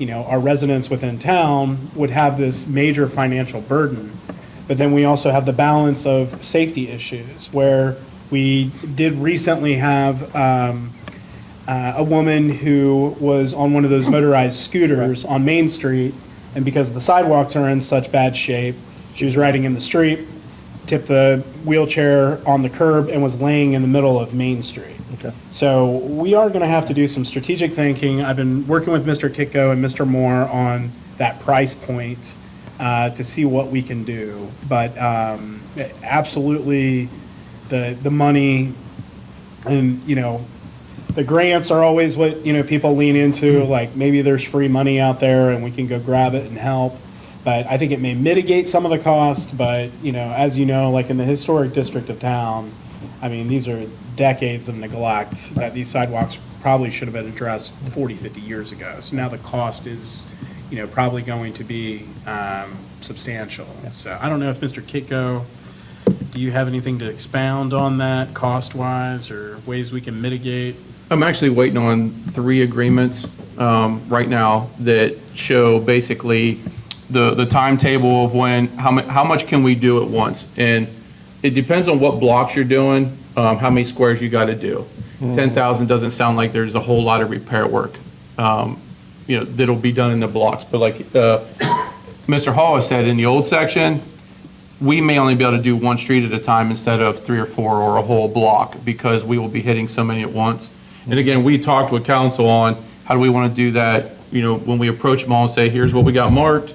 our residents within town would have this major financial burden. But then we also have the balance of safety issues, where we did recently have a woman who was on one of those motorized scooters on Main Street, and because the sidewalks are in such bad shape, she was riding in the street, tipped the wheelchair on the curb, and was laying in the middle of Main Street.
Okay.
So we are going to have to do some strategic thinking. I've been working with Mr. Kitko and Mr. Moore on that price point to see what we can do. But absolutely, the money and, the grants are always what, people lean into, like maybe there's free money out there and we can go grab it and help. But I think it may mitigate some of the cost, but, as you know, like in the historic district of town, I mean, these are decades of neglect that these sidewalks probably should have been addressed 40, 50 years ago. So now the cost is, probably going to be substantial. So I don't know if Mr. Kitko, do you have anything to expound on that cost-wise or ways we can mitigate?
I'm actually waiting on 3 agreements right now that show basically the timetable of how much can we do at once. And it depends on what blocks you're doing, how many squares you got to do. 10,000 doesn't sound like there's a whole lot of repair work, that'll be done in the blocks. But like Mr. Hall has said, in the old section, we may only be able to do 1 street at a time instead of 3 or 4 or a whole block, because we will be hitting so many at once. And again, we talked with council on how do we want to do that, when we approach them all and say, here's what we got marked,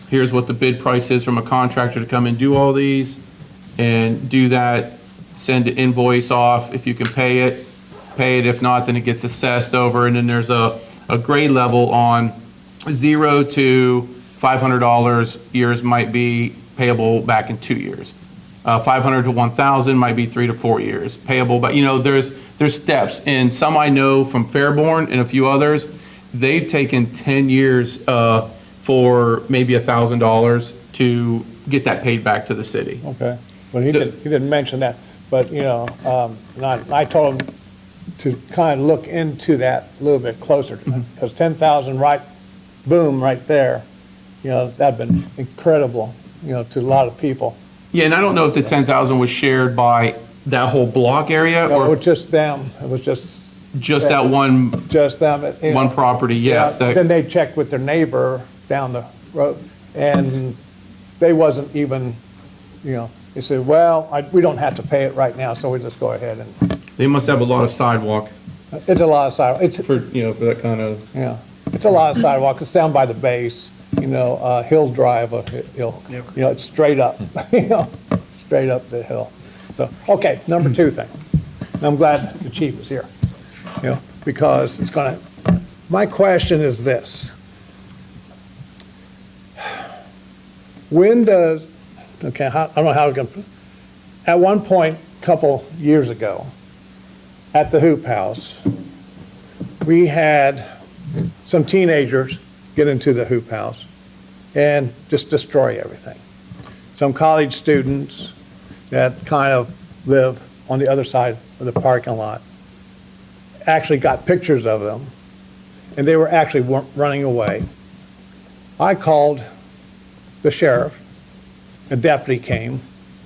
here's what the bid price is from a contractor to come and do all these, and do that, send an invoice off. If you can pay it. If not, then it gets assessed over, and then there's a grade level on $0 to $500 years might be payable back in 2 years. 500 to 1,000 might be 3 to 4 years payable, but there's steps. And some I know from Fairborn and a few others, they've taken 10 years for maybe $1,000 to get that paid back to the city.
Okay, well, he didn't mention that, but, I told him to kind of look into that a little bit closer, because 10,000 right there, that'd been incredible, to a lot of people.
Yeah, and I don't know if the 10,000 was shared by that whole block area
No,
or
it was just them, it was
just that one,
just them.
one property, yes.
Yeah, then they checked with their neighbor down the road, and they wasn't even, they said, well, we don't have to pay it right now, so we just go ahead and.
They must have a lot of sidewalk
It's a lot of sidewalk. It's,
for that kind of.
yeah, it's a lot of sidewalk. It's down by the base, Hill Drive, it's straight up, straight up the hill. So, okay, number 2 thing. I'm glad the chief is here, because it's gonna, my question is this. When does, okay, I don't know how we can, at one point, a couple years ago, at the Hoop House, we had some teenagers get into the Hoop House and just destroy everything. Some college students that kind of live on the other side of the parking lot actually got pictures of them, and they were actually running away. I called the sheriff, a deputy came,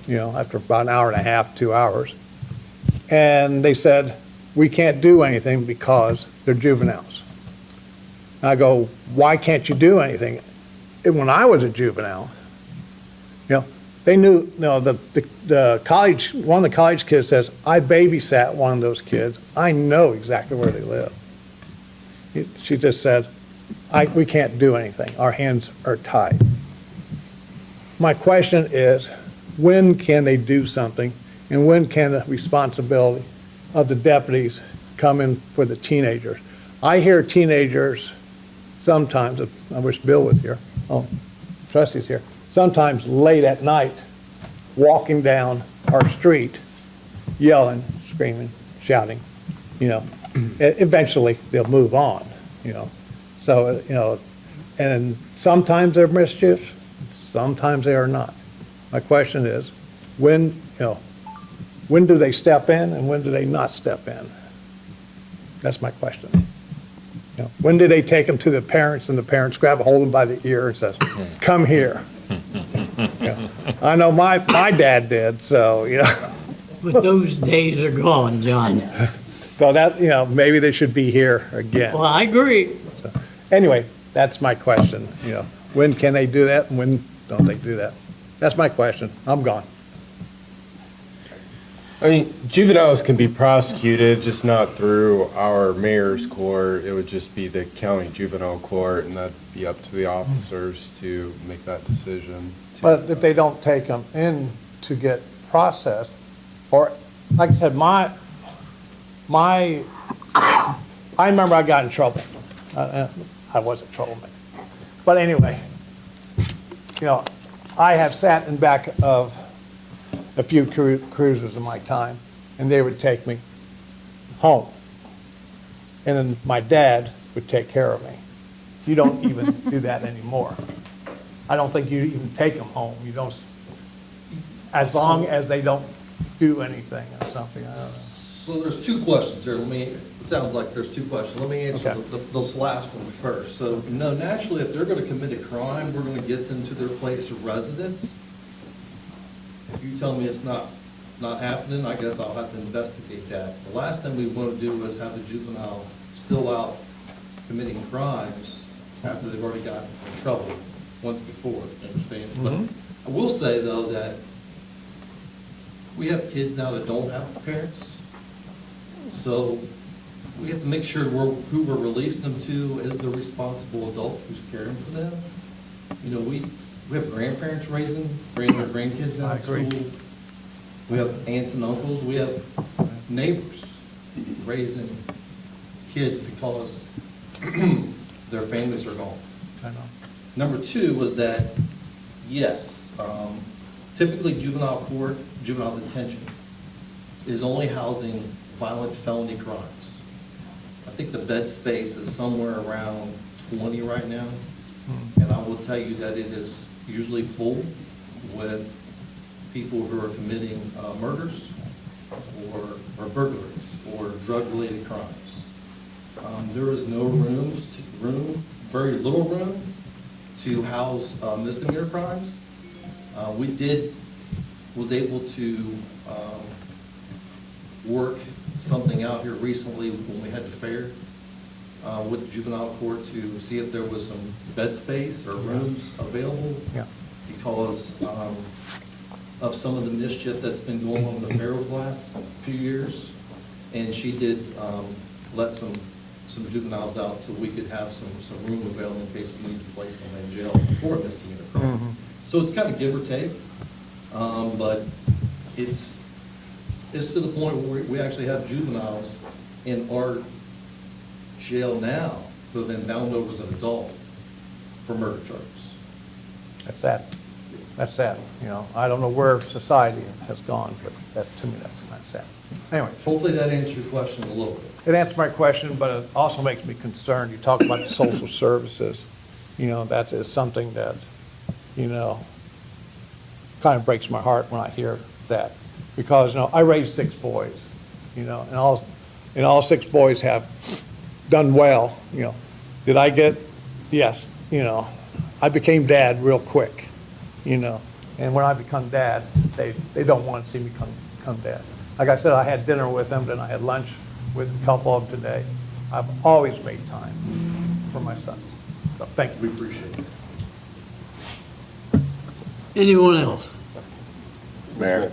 after about an hour and a half, 2 hours, and they said, we can't do anything because they're juveniles. I go, why can't you do anything? And when I was a juvenile, they knew, the college, one of the college kids says, I babysat one of those kids. I know exactly where they live. She just said, we can't do anything. Our hands are tied. My question is, when can they do something? And when can the responsibility of the deputies come in for the teenagers? I hear teenagers sometimes, I wish Bill was here, Trustee's here, sometimes late at night, walking down our street, yelling, screaming, shouting, Eventually, they'll move on, So, and sometimes they're mischief, sometimes they are not. My question is, when do they step in and when do they not step in? That's my question. When do they take them to the parents and the parents grab hold of them by the ear and says, come here? I know my dad did, so,
But those days are gone, John.
So that, maybe they should be here again.
Well, I agree.
So, anyway, that's my question, when can they do that and when don't they do that? That's my question. I'm gone.
I mean, juveniles can be prosecuted, just not through our mayor's court. It would just be the county juvenile court, and that'd be up to the officers to make that decision.
But if they don't take them in to get processed, or, like I said, I remember I got in trouble. I wasn't troublemaker. But anyway, I have sat in back of a few cruisers in my time, and they would take me home. And then my dad would take care of me. You don't even do that anymore. I don't think you even take them home. You don't, as long as they don't do anything or something, I don't know.
So there's two questions here. It sounds like there's two questions. Let me answer this last one first. So, no, naturally, if they're going to commit a crime, we're going to get them to their place of residence. If you tell me it's not happening, I guess I'll have to investigate that. The last thing we want to do is have the juvenile still out committing crimes after they've already gotten in trouble once before, understand? But I will say, though, that we have kids now that don't have parents. So we have to make sure who we're releasing them to is the responsible adult who's caring for them. We have grandparents raising their grandkids out of school. We have aunts and uncles. We have neighbors raising kids because their families are gone.
I know.
Number two was that, yes, typically juvenile court, juvenile detention is only housing violent felony crimes. I think the bed space is somewhere around 20 right now. And I will tell you that it is usually full with people who are committing murders or burglaries or drug-related crimes. There is no very little room to house misdemeanor crimes. Was able to work something out here recently when we had the fair with the juvenile court to see if there was some bed space or rooms available.
Yeah.
Because of some of the mischief that's been going on in the fair over the last few years. And she did let some juveniles out so we could have some room available in case we need to place them in jail for a misdemeanor crime. So it's kind of give or take, but it's to the point where we actually have juveniles in our jail now who have been bound over as an adult for murder charges.
That's sad. That's sad. I don't know where society has gone, but to me, that's sad. Anyway.
Hopefully that answers your question a little bit.
It answered my question, but it also makes me concerned. You talk about the social services, that is something that, kind of breaks my heart when I hear that. Because, I raised 6 boys, and all 6 boys have done well, Did I get, yes, I became dad real quick, and when I become dad, they don't want to see me become dad. Like I said, I had dinner with them, then I had lunch with a couple of them today. I've always made time for my sons. So thank you. We appreciate it.
Anyone else?
Mayor.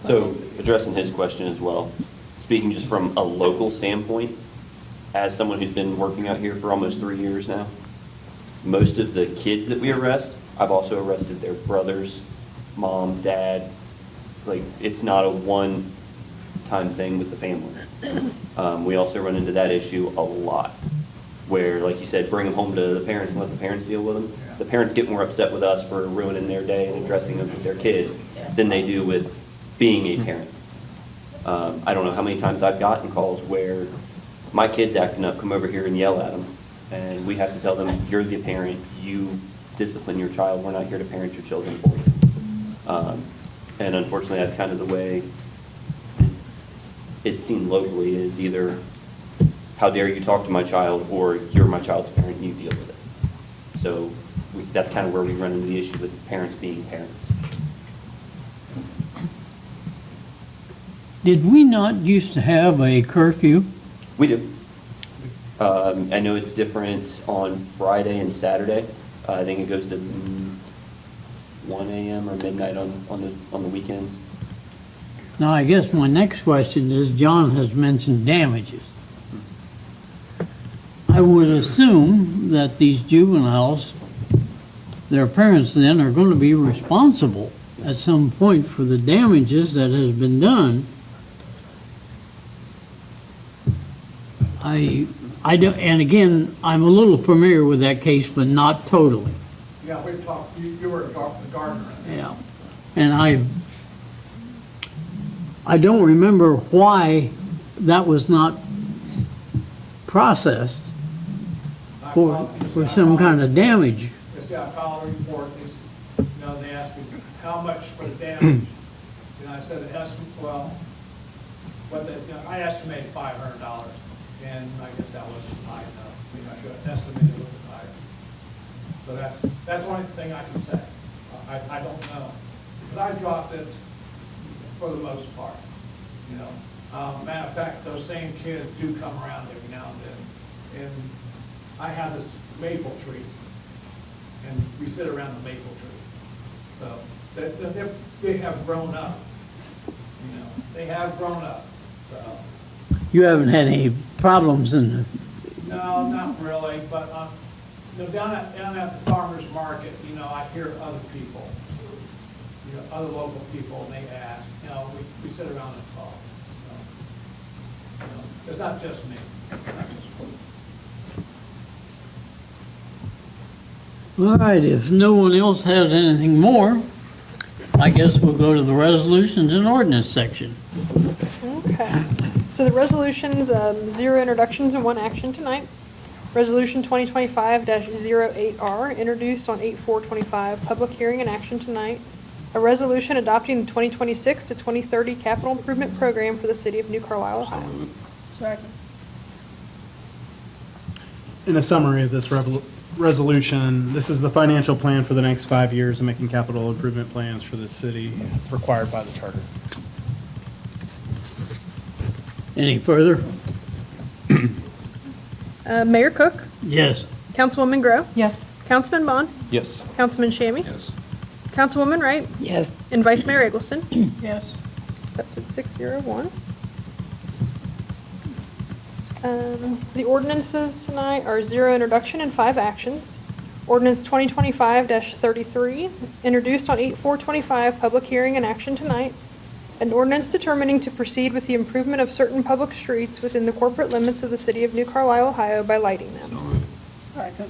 So addressing his question as well, speaking just from a local standpoint, as someone who's been working out here for almost 3 years now, most of the kids that we arrest, I've also arrested their brothers, mom, dad. Like, it's not a one-time thing with the family. We also run into that issue a lot, where, like you said, bring them home to the parents and let the parents deal with them. The parents get more upset with us for ruining their day and addressing them with their kid than they do with being a parent. I don't know how many times I've gotten calls where my kid's acting up, come over here and yell at them, and we have to tell them, you're the parent, you discipline your child, we're not here to parent your children for you. And unfortunately, that's kind of the way it's seen locally, is either, how dare you talk to my child, or you're my child's parent, you deal with it. So that's kind of where we run into the issue with parents being parents.
Did we not used to have a curfew?
We do. I know it's different on Friday and Saturday. I think it goes to 1 a.m. or midnight on the weekends.
Now, I guess my next question is, John has mentioned damages. I would assume that these juveniles, their parents then are going to be responsible at some point for the damages that has been done. I don't, and again, I'm a little familiar with that case, but not totally.
Yeah, we talked, you were the gardener.
Yeah. And I don't remember why that was not processed for some kind of damage.
I filed a report, they asked me how much for the damage. And I said, I estimated $500. And I guess that wasn't high enough. I should have estimated a little bit higher. So that's the only thing I can say. I don't know. But I dropped it for the most part, Matter of fact, those same kids do come around every now and then. And I have this maple tree, and we sit around the maple tree. So they have grown up, They have grown up, so.
You haven't had any problems in the...
No, not really, but down at the farmer's market, I hear other people, other local people, and they ask, we sit around and talk. So, it's not just me. It's not just me.
All right, if no one else has anything more, I guess we'll go to the resolutions and ordinance section.
Okay. So the resolutions, 0 introductions and 1 action tonight. Resolution 2025-08R, introduced on 8/4/25, public hearing and action tonight. A resolution adopting the 2026 to 2030 capital improvement program for the city of New Carlisle, Ohio.
Second.
In a summary of this resolution, this is the financial plan for the next 5 years of making capital improvement plans for the city required by the charter.
Any further?
Mayor Cook?
Yes.
Councilwoman Grow?
Yes.
Councilman Bond?
Yes.
Councilman Shammy?
Yes.
Councilwoman Wright?
Yes.
And Vice Mayor Eggleston?
Yes.
Accepted 601. The ordinances tonight are 0 introduction and 5 actions. Ordinance 2025-33, introduced on 8/4/25, public hearing and action tonight. An ordinance determining to proceed with the improvement of certain public streets within the corporate limits of the city of New Carlisle, Ohio by lighting them.
Second.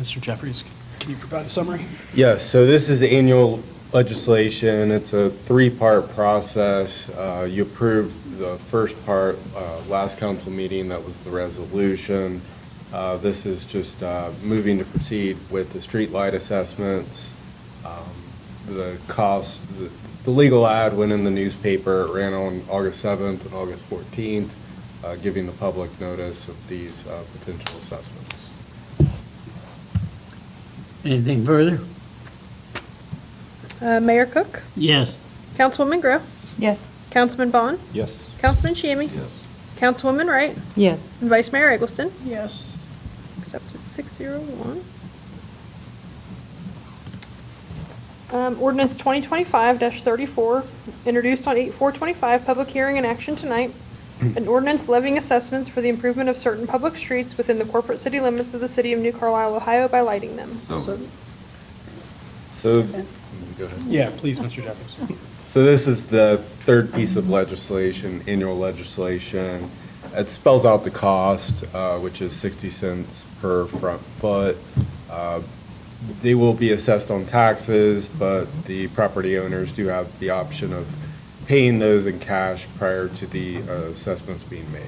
Mr. Jeffries, can you provide a summary?
Yes, so this is annual legislation. It's a 3-part process. You approved the first part last council meeting, that was the resolution. This is just moving to proceed with the street light assessments. The cost, the legal ad went in the newspaper. It ran on August 7th and August 14th. giving the public notice of these potential assessments.
Anything further?
Mayor Cook?
Yes.
Councilwoman Grow?
Yes.
Councilman Bond?
Yes.
Councilman Shammy?
Yes.
Councilwoman Wright?
Yes.
And Vice Mayor Eggleston?
Yes.
Accepted 601. Ordinance 2025-34, introduced on 8/4/25, public hearing and action tonight. An ordinance levying assessments for the improvement of certain public streets within the corporate city limits of the city of New Carlisle, Ohio by lighting them.
So, go ahead.
Yeah, please, Mr. Jeffers.
So this is the third piece of legislation, annual legislation. It spells out the cost, which is 60 cents per front foot. They will be assessed on taxes, but the property owners do have the option of paying those in cash prior to the assessments being made.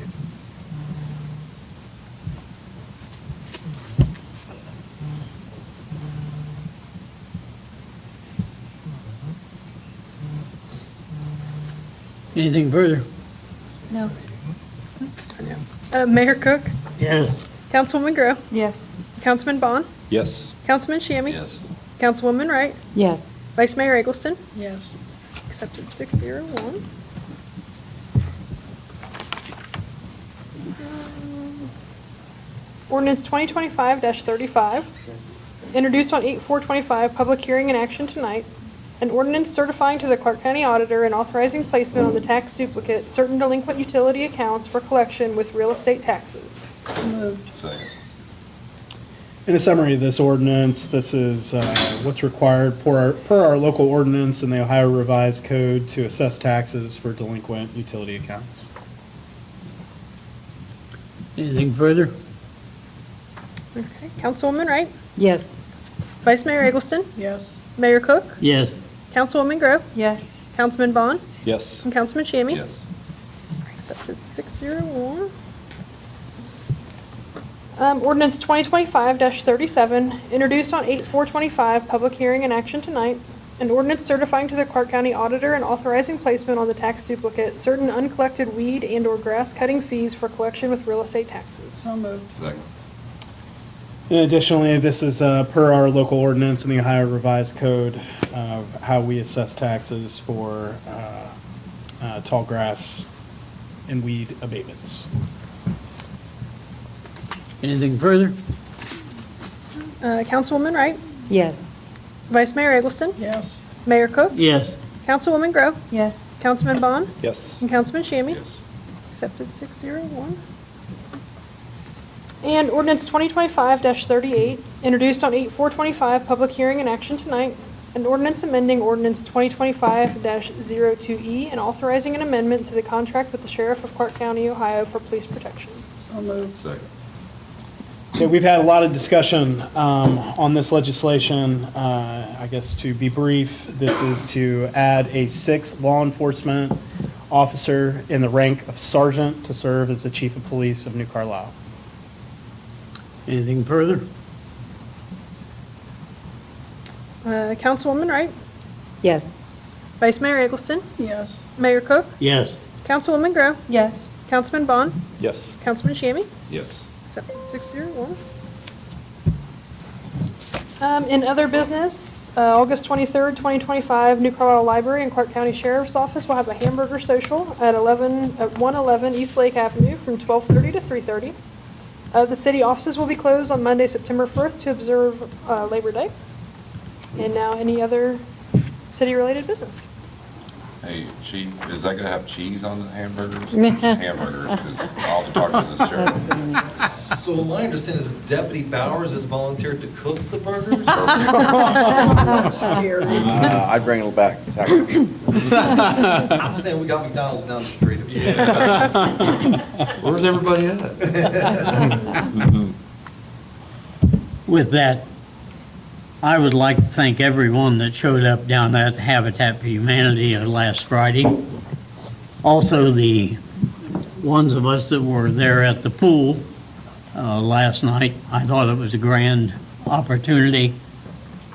Anything further?
No.
Mayor Cook?
Yes.
Councilwoman Grow?
Yes.
Councilman Bond?
Yes.
Councilman Shammy?
Yes.
Councilwoman Wright?
Yes.
Vice Mayor Eggleston?
Yes.
Accepted 601. Ordinance 2025-35, introduced on 8/4/25, public hearing and action tonight. An ordinance certifying to the Clark County Auditor and authorizing placement on the tax duplicate certain delinquent utility accounts for collection with real estate taxes.
Moved.
Second.
In a summary of this ordinance, this is what's required per our local ordinance in the Ohio Revised Code to assess taxes for delinquent utility accounts.
Anything further?
Okay, Councilwoman Wright?
Yes.
Vice Mayor Eggleston?
Yes.
Mayor Cook?
Yes.
Councilwoman Grove?
Yes.
Councilman Bond?
Yes.
And Councilman Shammy?
Yes.
Accepted 601. Ordinance 2025-37, introduced on 8/4/25, public hearing and action tonight. An ordinance certifying to the Clark County Auditor and authorizing placement on the tax duplicate certain uncollected weed and/or grass cutting fees for collection with real estate taxes.
So moved.
Second.
And additionally, this is per our local ordinance in the Ohio Revised Code of how we assess taxes for tall grass and weed abatements.
Anything further?
Councilwoman Wright?
Yes.
Vice Mayor Eggleston?
Yes.
Mayor Cook?
Yes.
Councilwoman Grove?
Yes.
Councilman Bond?
Yes.
And Councilman Shammy?
Yes.
Accepted 601. And ordinance 2025-38, introduced on 8/4/25, public hearing and action tonight. An ordinance amending ordinance 2025-02E and authorizing an amendment to the contract with the Sheriff of Clark County, Ohio for police protection.
So moved.
Second.
Okay, we've had a lot of discussion on this legislation. I guess to be brief, this is to add a sixth law enforcement officer in the rank of sergeant to serve as the chief of police of New Carlisle.
Anything further?
Councilwoman Wright?
Yes.
Vice Mayor Eggleston?
Yes.
Mayor Cook?
Yes.
Councilwoman Grove?
Yes.
Councilman Bond?
Yes.
Councilman Shammy?
Yes.
Accepted 601. In other business, August 23rd, 2025, New Carlisle Library and Clark County Sheriff's Office will have a hamburger social at 111 East Lake Avenue from 12:30 to 3:30. The city offices will be closed on Monday, September 4th to observe Labor Day. And now, any other city-related business?
Hey, Chief, is that gonna have cheese on the hamburgers? Or just hamburgers, because I'll have to talk to the sheriff.
So my understanding is Deputy Bowers has volunteered to cook the burgers?
Scary.
I'd bring it back. Second.
I'm saying we got McDonald's down the street.
Where's everybody at?
With that, I would like to thank everyone that showed up down at Habitat for Humanity last Friday. Also, the ones of us that were there at the pool last night. I thought it was a grand opportunity,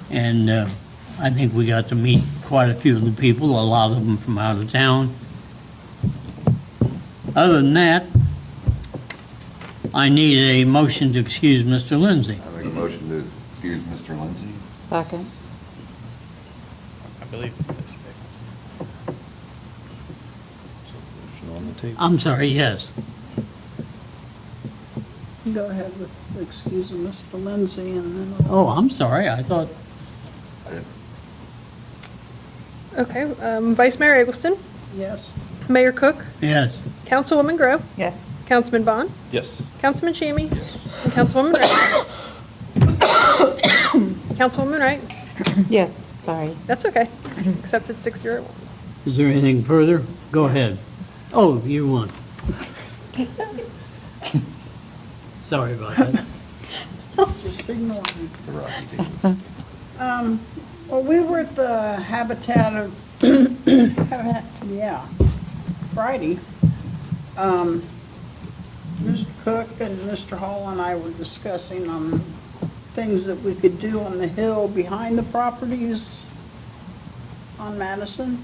and I think we got to meet quite a few of the people, a lot of them from out of town. Other than that, I need a motion to excuse Mr. Lindsay.
I make a motion to excuse Mr. Lindsay.
Second.
I believe it's
On the table.
I'm sorry, yes.
Go ahead with excusing Mr. Lindsay and then
Oh, I'm sorry, I thought,
Okay, Vice Mayor Eggleston,
yes.
Mayor Cook,
yes.
Councilwoman Grove,
Yes.
Councilman Bond,
Yes.
Councilman Shammy, and Councilwoman Wright. Councilwoman Wright,
Yes, sorry.
that's okay. Accepted 601.
Is there anything further? Go ahead. Oh, you won. Sorry about that.
Just ignore me. Well, we were at the Habitat of, yeah, Friday. Mr. Cook and Mr. Hall and I were discussing things that we could do on the hill behind the properties on Madison.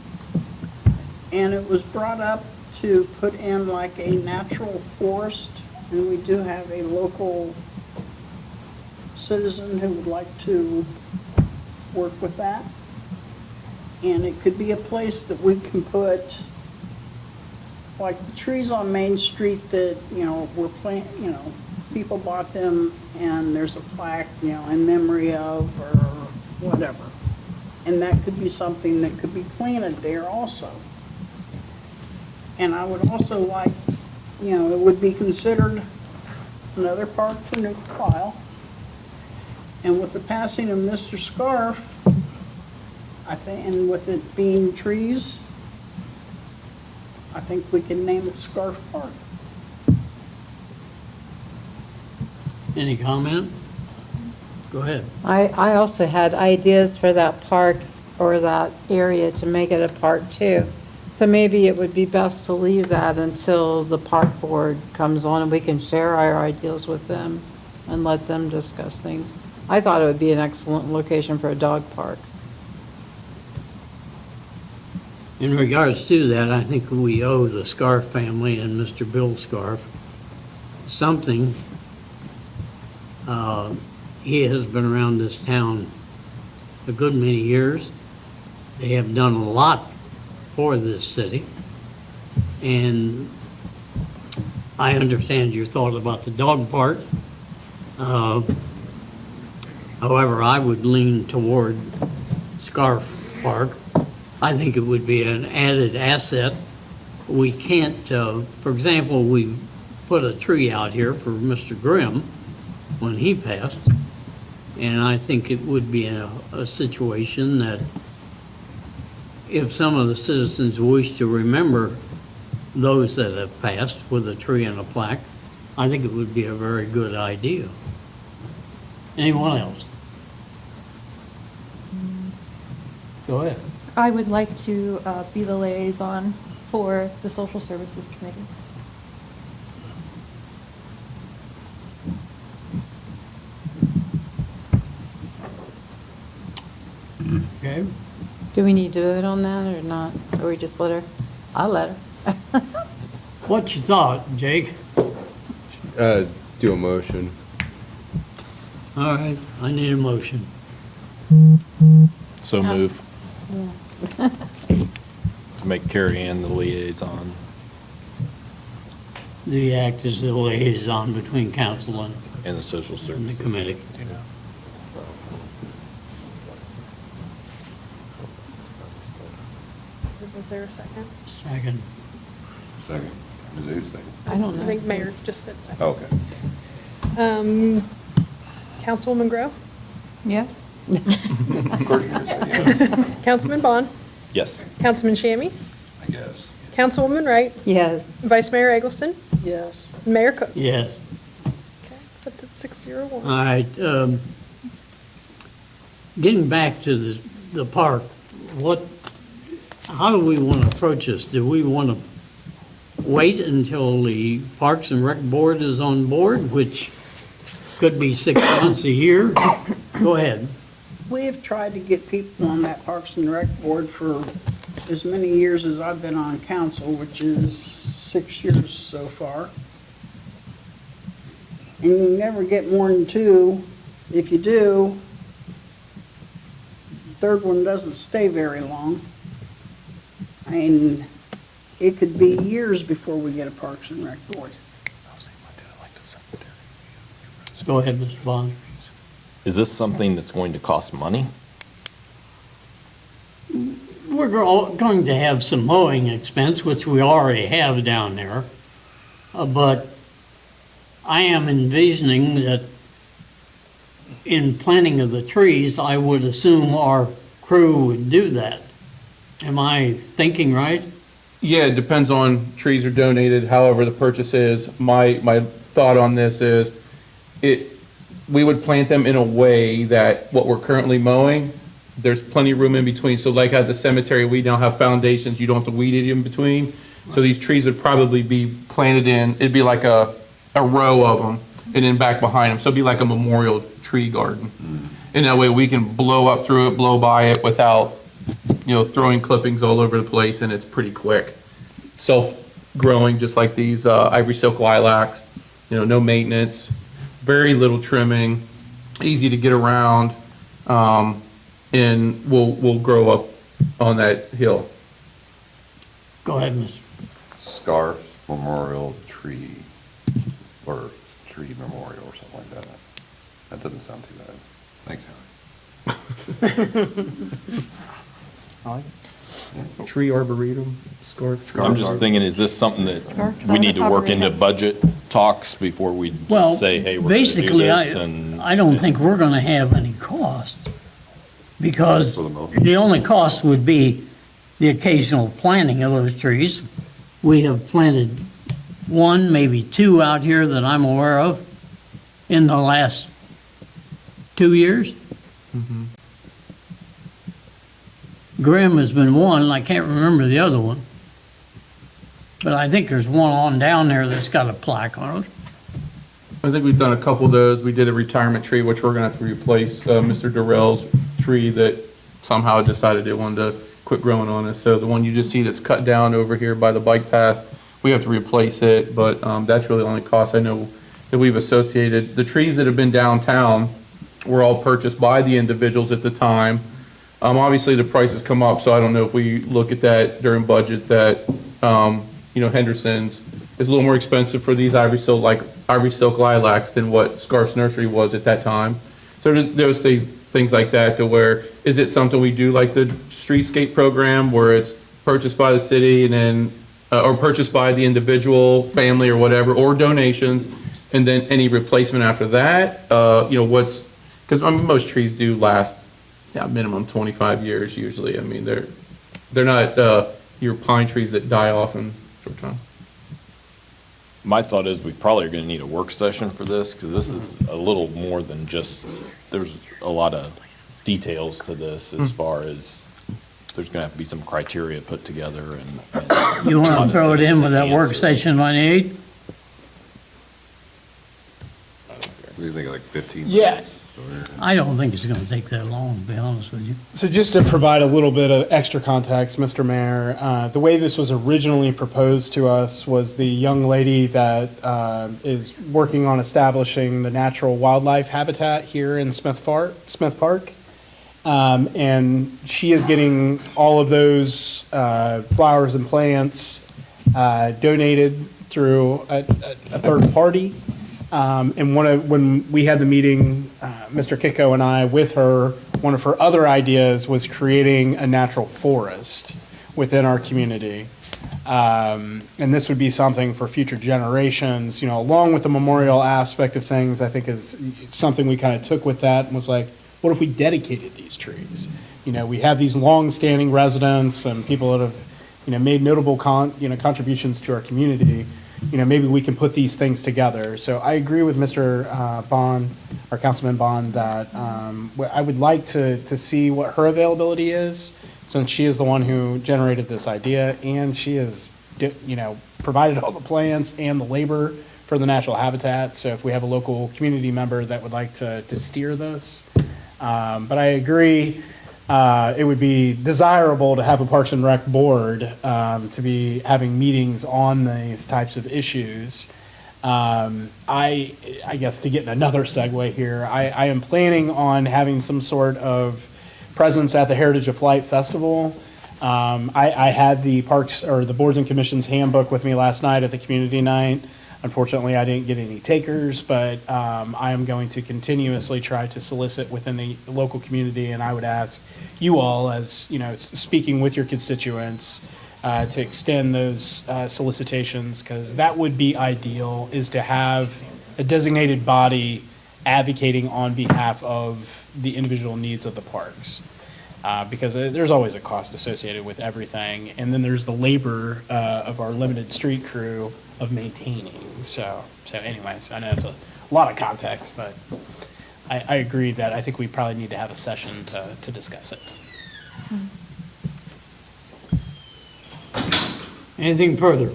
And it was brought up to put in like a natural forest, and we do have a local citizen who would like to work with that. And it could be a place that we can put, like the trees on Main Street that, were people bought them and there's a plaque, in memory of or whatever. And that could be something that could be planted there also. And I would also like, it would be considered another park for New Carlisle. And with the passing of Mr. Scarf, I think, and with it being trees, I think we can name it Scarf Park.
Any comment? Go ahead.
I also had ideas for that park or that area to make it a park too. So maybe it would be best to leave that until the park board comes on and we can share our ideas with them and let them discuss things. I thought it would be an excellent location for a dog park.
In regards to that, I think we owe the Scarf family and Mr. Bill Scarf something. He has been around this town a good many years. They have done a lot for this city. And I understand your thought about the dog park. However, I would lean toward Scarf Park. I think it would be an added asset. We can't, for example, we put a tree out here for Mr. Grimm when he passed. And I think it would be a situation that if some of the citizens wish to remember those that have passed with a tree and a plaque, I think it would be a very good idea. Anyone else? Go ahead.
I would like to be the liaison for the Social Services Committee.
Okay.
Do we need to vote on that or not? Or we just let her? I'll let her.
What's your thought, Jake?
Do a motion.
All right, I need a motion.
So move
Yeah.
to make Carrie Ann the liaison.
The act is the liaison between council and
And the social
the
services.
committee.
Was there a second?
Second.
Second. Mizzou, second.
I don't know.
I think Mayor just said second.
Okay.
Councilwoman Grove,
Yes?
Of course you're gonna say yes,
Councilman Bond,
Yes.
Councilman Shammy,
I guess.
Councilwoman Wright,
Yes.
Vice Mayor Eggleston,
Yes.
Mayor Cook.
Yes.
Okay, accepted 601.
All right, getting back to the park, how do we want to approach this? Do we want to wait until the Parks and Rec Board is on board, which could be 6 months, a year? Go ahead.
We have tried to get people on that Parks and Rec Board for as many years as I've been on council, which is 6 years so far. and you never get more than two. If you do, the third one doesn't stay very long. I mean, it could be years before we get a Parks and Rec board.
Go ahead, Mr. Bond.
Is this something that's going to cost money?
We're going to have some mowing expense, which we already have down there. But I am envisioning that in planting of the trees, I would assume our crew would do that. Am I thinking right?
Yeah, it depends on trees are donated, however the purchase is. My thought on this is, we would plant them in a way that what we're currently mowing, there's plenty of room in between. So like at the cemetery, we now have foundations, you don't have to weed it in between. So these trees would probably be planted in, it'd be like a row of them, and then back behind them. So it'd be like a memorial tree garden. And that way we can blow up through it, blow by it without, throwing clippings all over the place, and it's pretty quick. Self-growing, just like these ivory silk lilacs, no maintenance, very little trimming, easy to get around, and we'll grow up on that hill.
Go ahead, Mr.
Scarf Memorial Tree, or Tree Memorial or something like that. That doesn't sound too bad. Thanks, Howie.
Tree arboretum, scarf.
I'm just thinking, is this something that we need to work into budget talks before we
Well,
just say, hey, we're going to do
basically,
this? And
I don't think we're going to have any cost, because the only cost would be the occasional planting of those trees. We have planted one, maybe two out here that I'm aware of in the last 2 years. Grimm has been one, and I can't remember the other one. But I think there's one on down there that's got a plaque on it.
I think we've done a couple of those. We did a retirement tree, which we're gonna have to replace, Mr. Durrell's tree that somehow decided it wanted to quit growing on us. So the one you just see that's cut down over here by the bike path, we have to replace it, but that's really the only cost I know that we've associated. The trees that have been downtown were all purchased by the individuals at the time. Obviously, the prices come up, so I don't know if we look at that during budget, that, Henderson's is a little more expensive for these ivory silk lilacs than what Scarf's Nursery was at that time. So there's things like that, to where, is it something we do like the streetscape program, where it's purchased by the city and then, or purchased by the individual, family or whatever, or donations, and then any replacement after that? Because most trees do last, minimum 25 years usually. I mean, they're not your pine trees that die off in short time.
my thought is we probably are going to need a work session for this, because this is a little more than just, there's a lot of details to this as far as, there's going to have to be some criteria put together and.
You want to throw it in with that work session on the 8th?
What do you think, like 15
Yeah.
minutes?
I don't think it's going to take that long, to be honest with you.
So just to provide a little bit of extra context, Mr. Mayor, the way this was originally proposed to us was the young lady that is working on establishing the natural wildlife habitat here in Smith Park. And she is getting all of those flowers and plants donated through a third party. And when we had the meeting, Mr. Kiko and I with her, one of her other ideas was creating a natural forest within our community. And this would be something for future generations, along with the memorial aspect of things. I think is something we kind of took with that and was like, what if we dedicated these trees? We have these long-standing residents and people that have, made notable contributions to our community. Maybe we can put these things together. So I agree with Mr. Bond, or Councilman Bond, that I would like to see what her availability is, since she is the one who generated this idea, and she has, provided all the plans and the labor for the natural habitat. So if we have a local community member that would like to steer this. But I agree, it would be desirable to have a Parks and Rec board to be having meetings on these types of issues. I guess to get in another segue here, I am planning on having some sort of presence at the Heritage of Flight Festival. I had the Parks, or the Boards and Commissions handbook with me last night at the community night. Unfortunately, I didn't get any takers, but I am going to continuously try to solicit within the local community, and I would ask you all, as, you know, speaking with your constituents, to extend those solicitations, because that would be ideal, is to have a designated body advocating on behalf of the individual needs of the parks. Because there's always a cost associated with everything, and then there's the labor of our limited street crew of maintaining. So anyways, I know it's a lot of context, but I agree that I think we probably need to have a session to discuss it.
Anything further?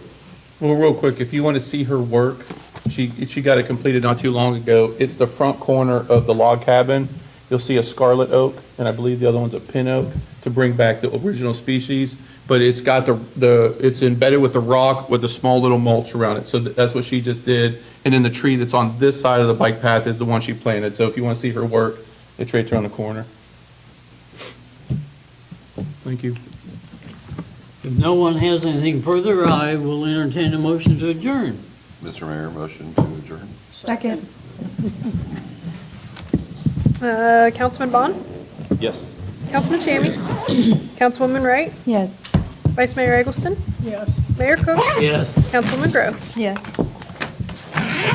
Well, real quick, if you want to see her work, she got it completed not too long ago. It's the front corner of the log cabin. You'll see a scarlet oak, and I believe the other one's a pin oak, to bring back the original species. But it's got it's embedded with the rock with a small little mulch around it. So that's what she just did. And then the tree that's on this side of the bike path is the one she planted. So if you want to see her work, it's right there on the corner. Thank you.
If no one has anything further, I will entertain a motion to adjourn.
Mr. Mayor, motion to adjourn.
Second.
Councilman Bond?
Yes.
Councilman Shammy? Councilwoman Wright?
Yes.
Vice Mayor Eggleston?
Yes.
Mayor Cook?
Yes.
Councilwoman Grove?
Yes.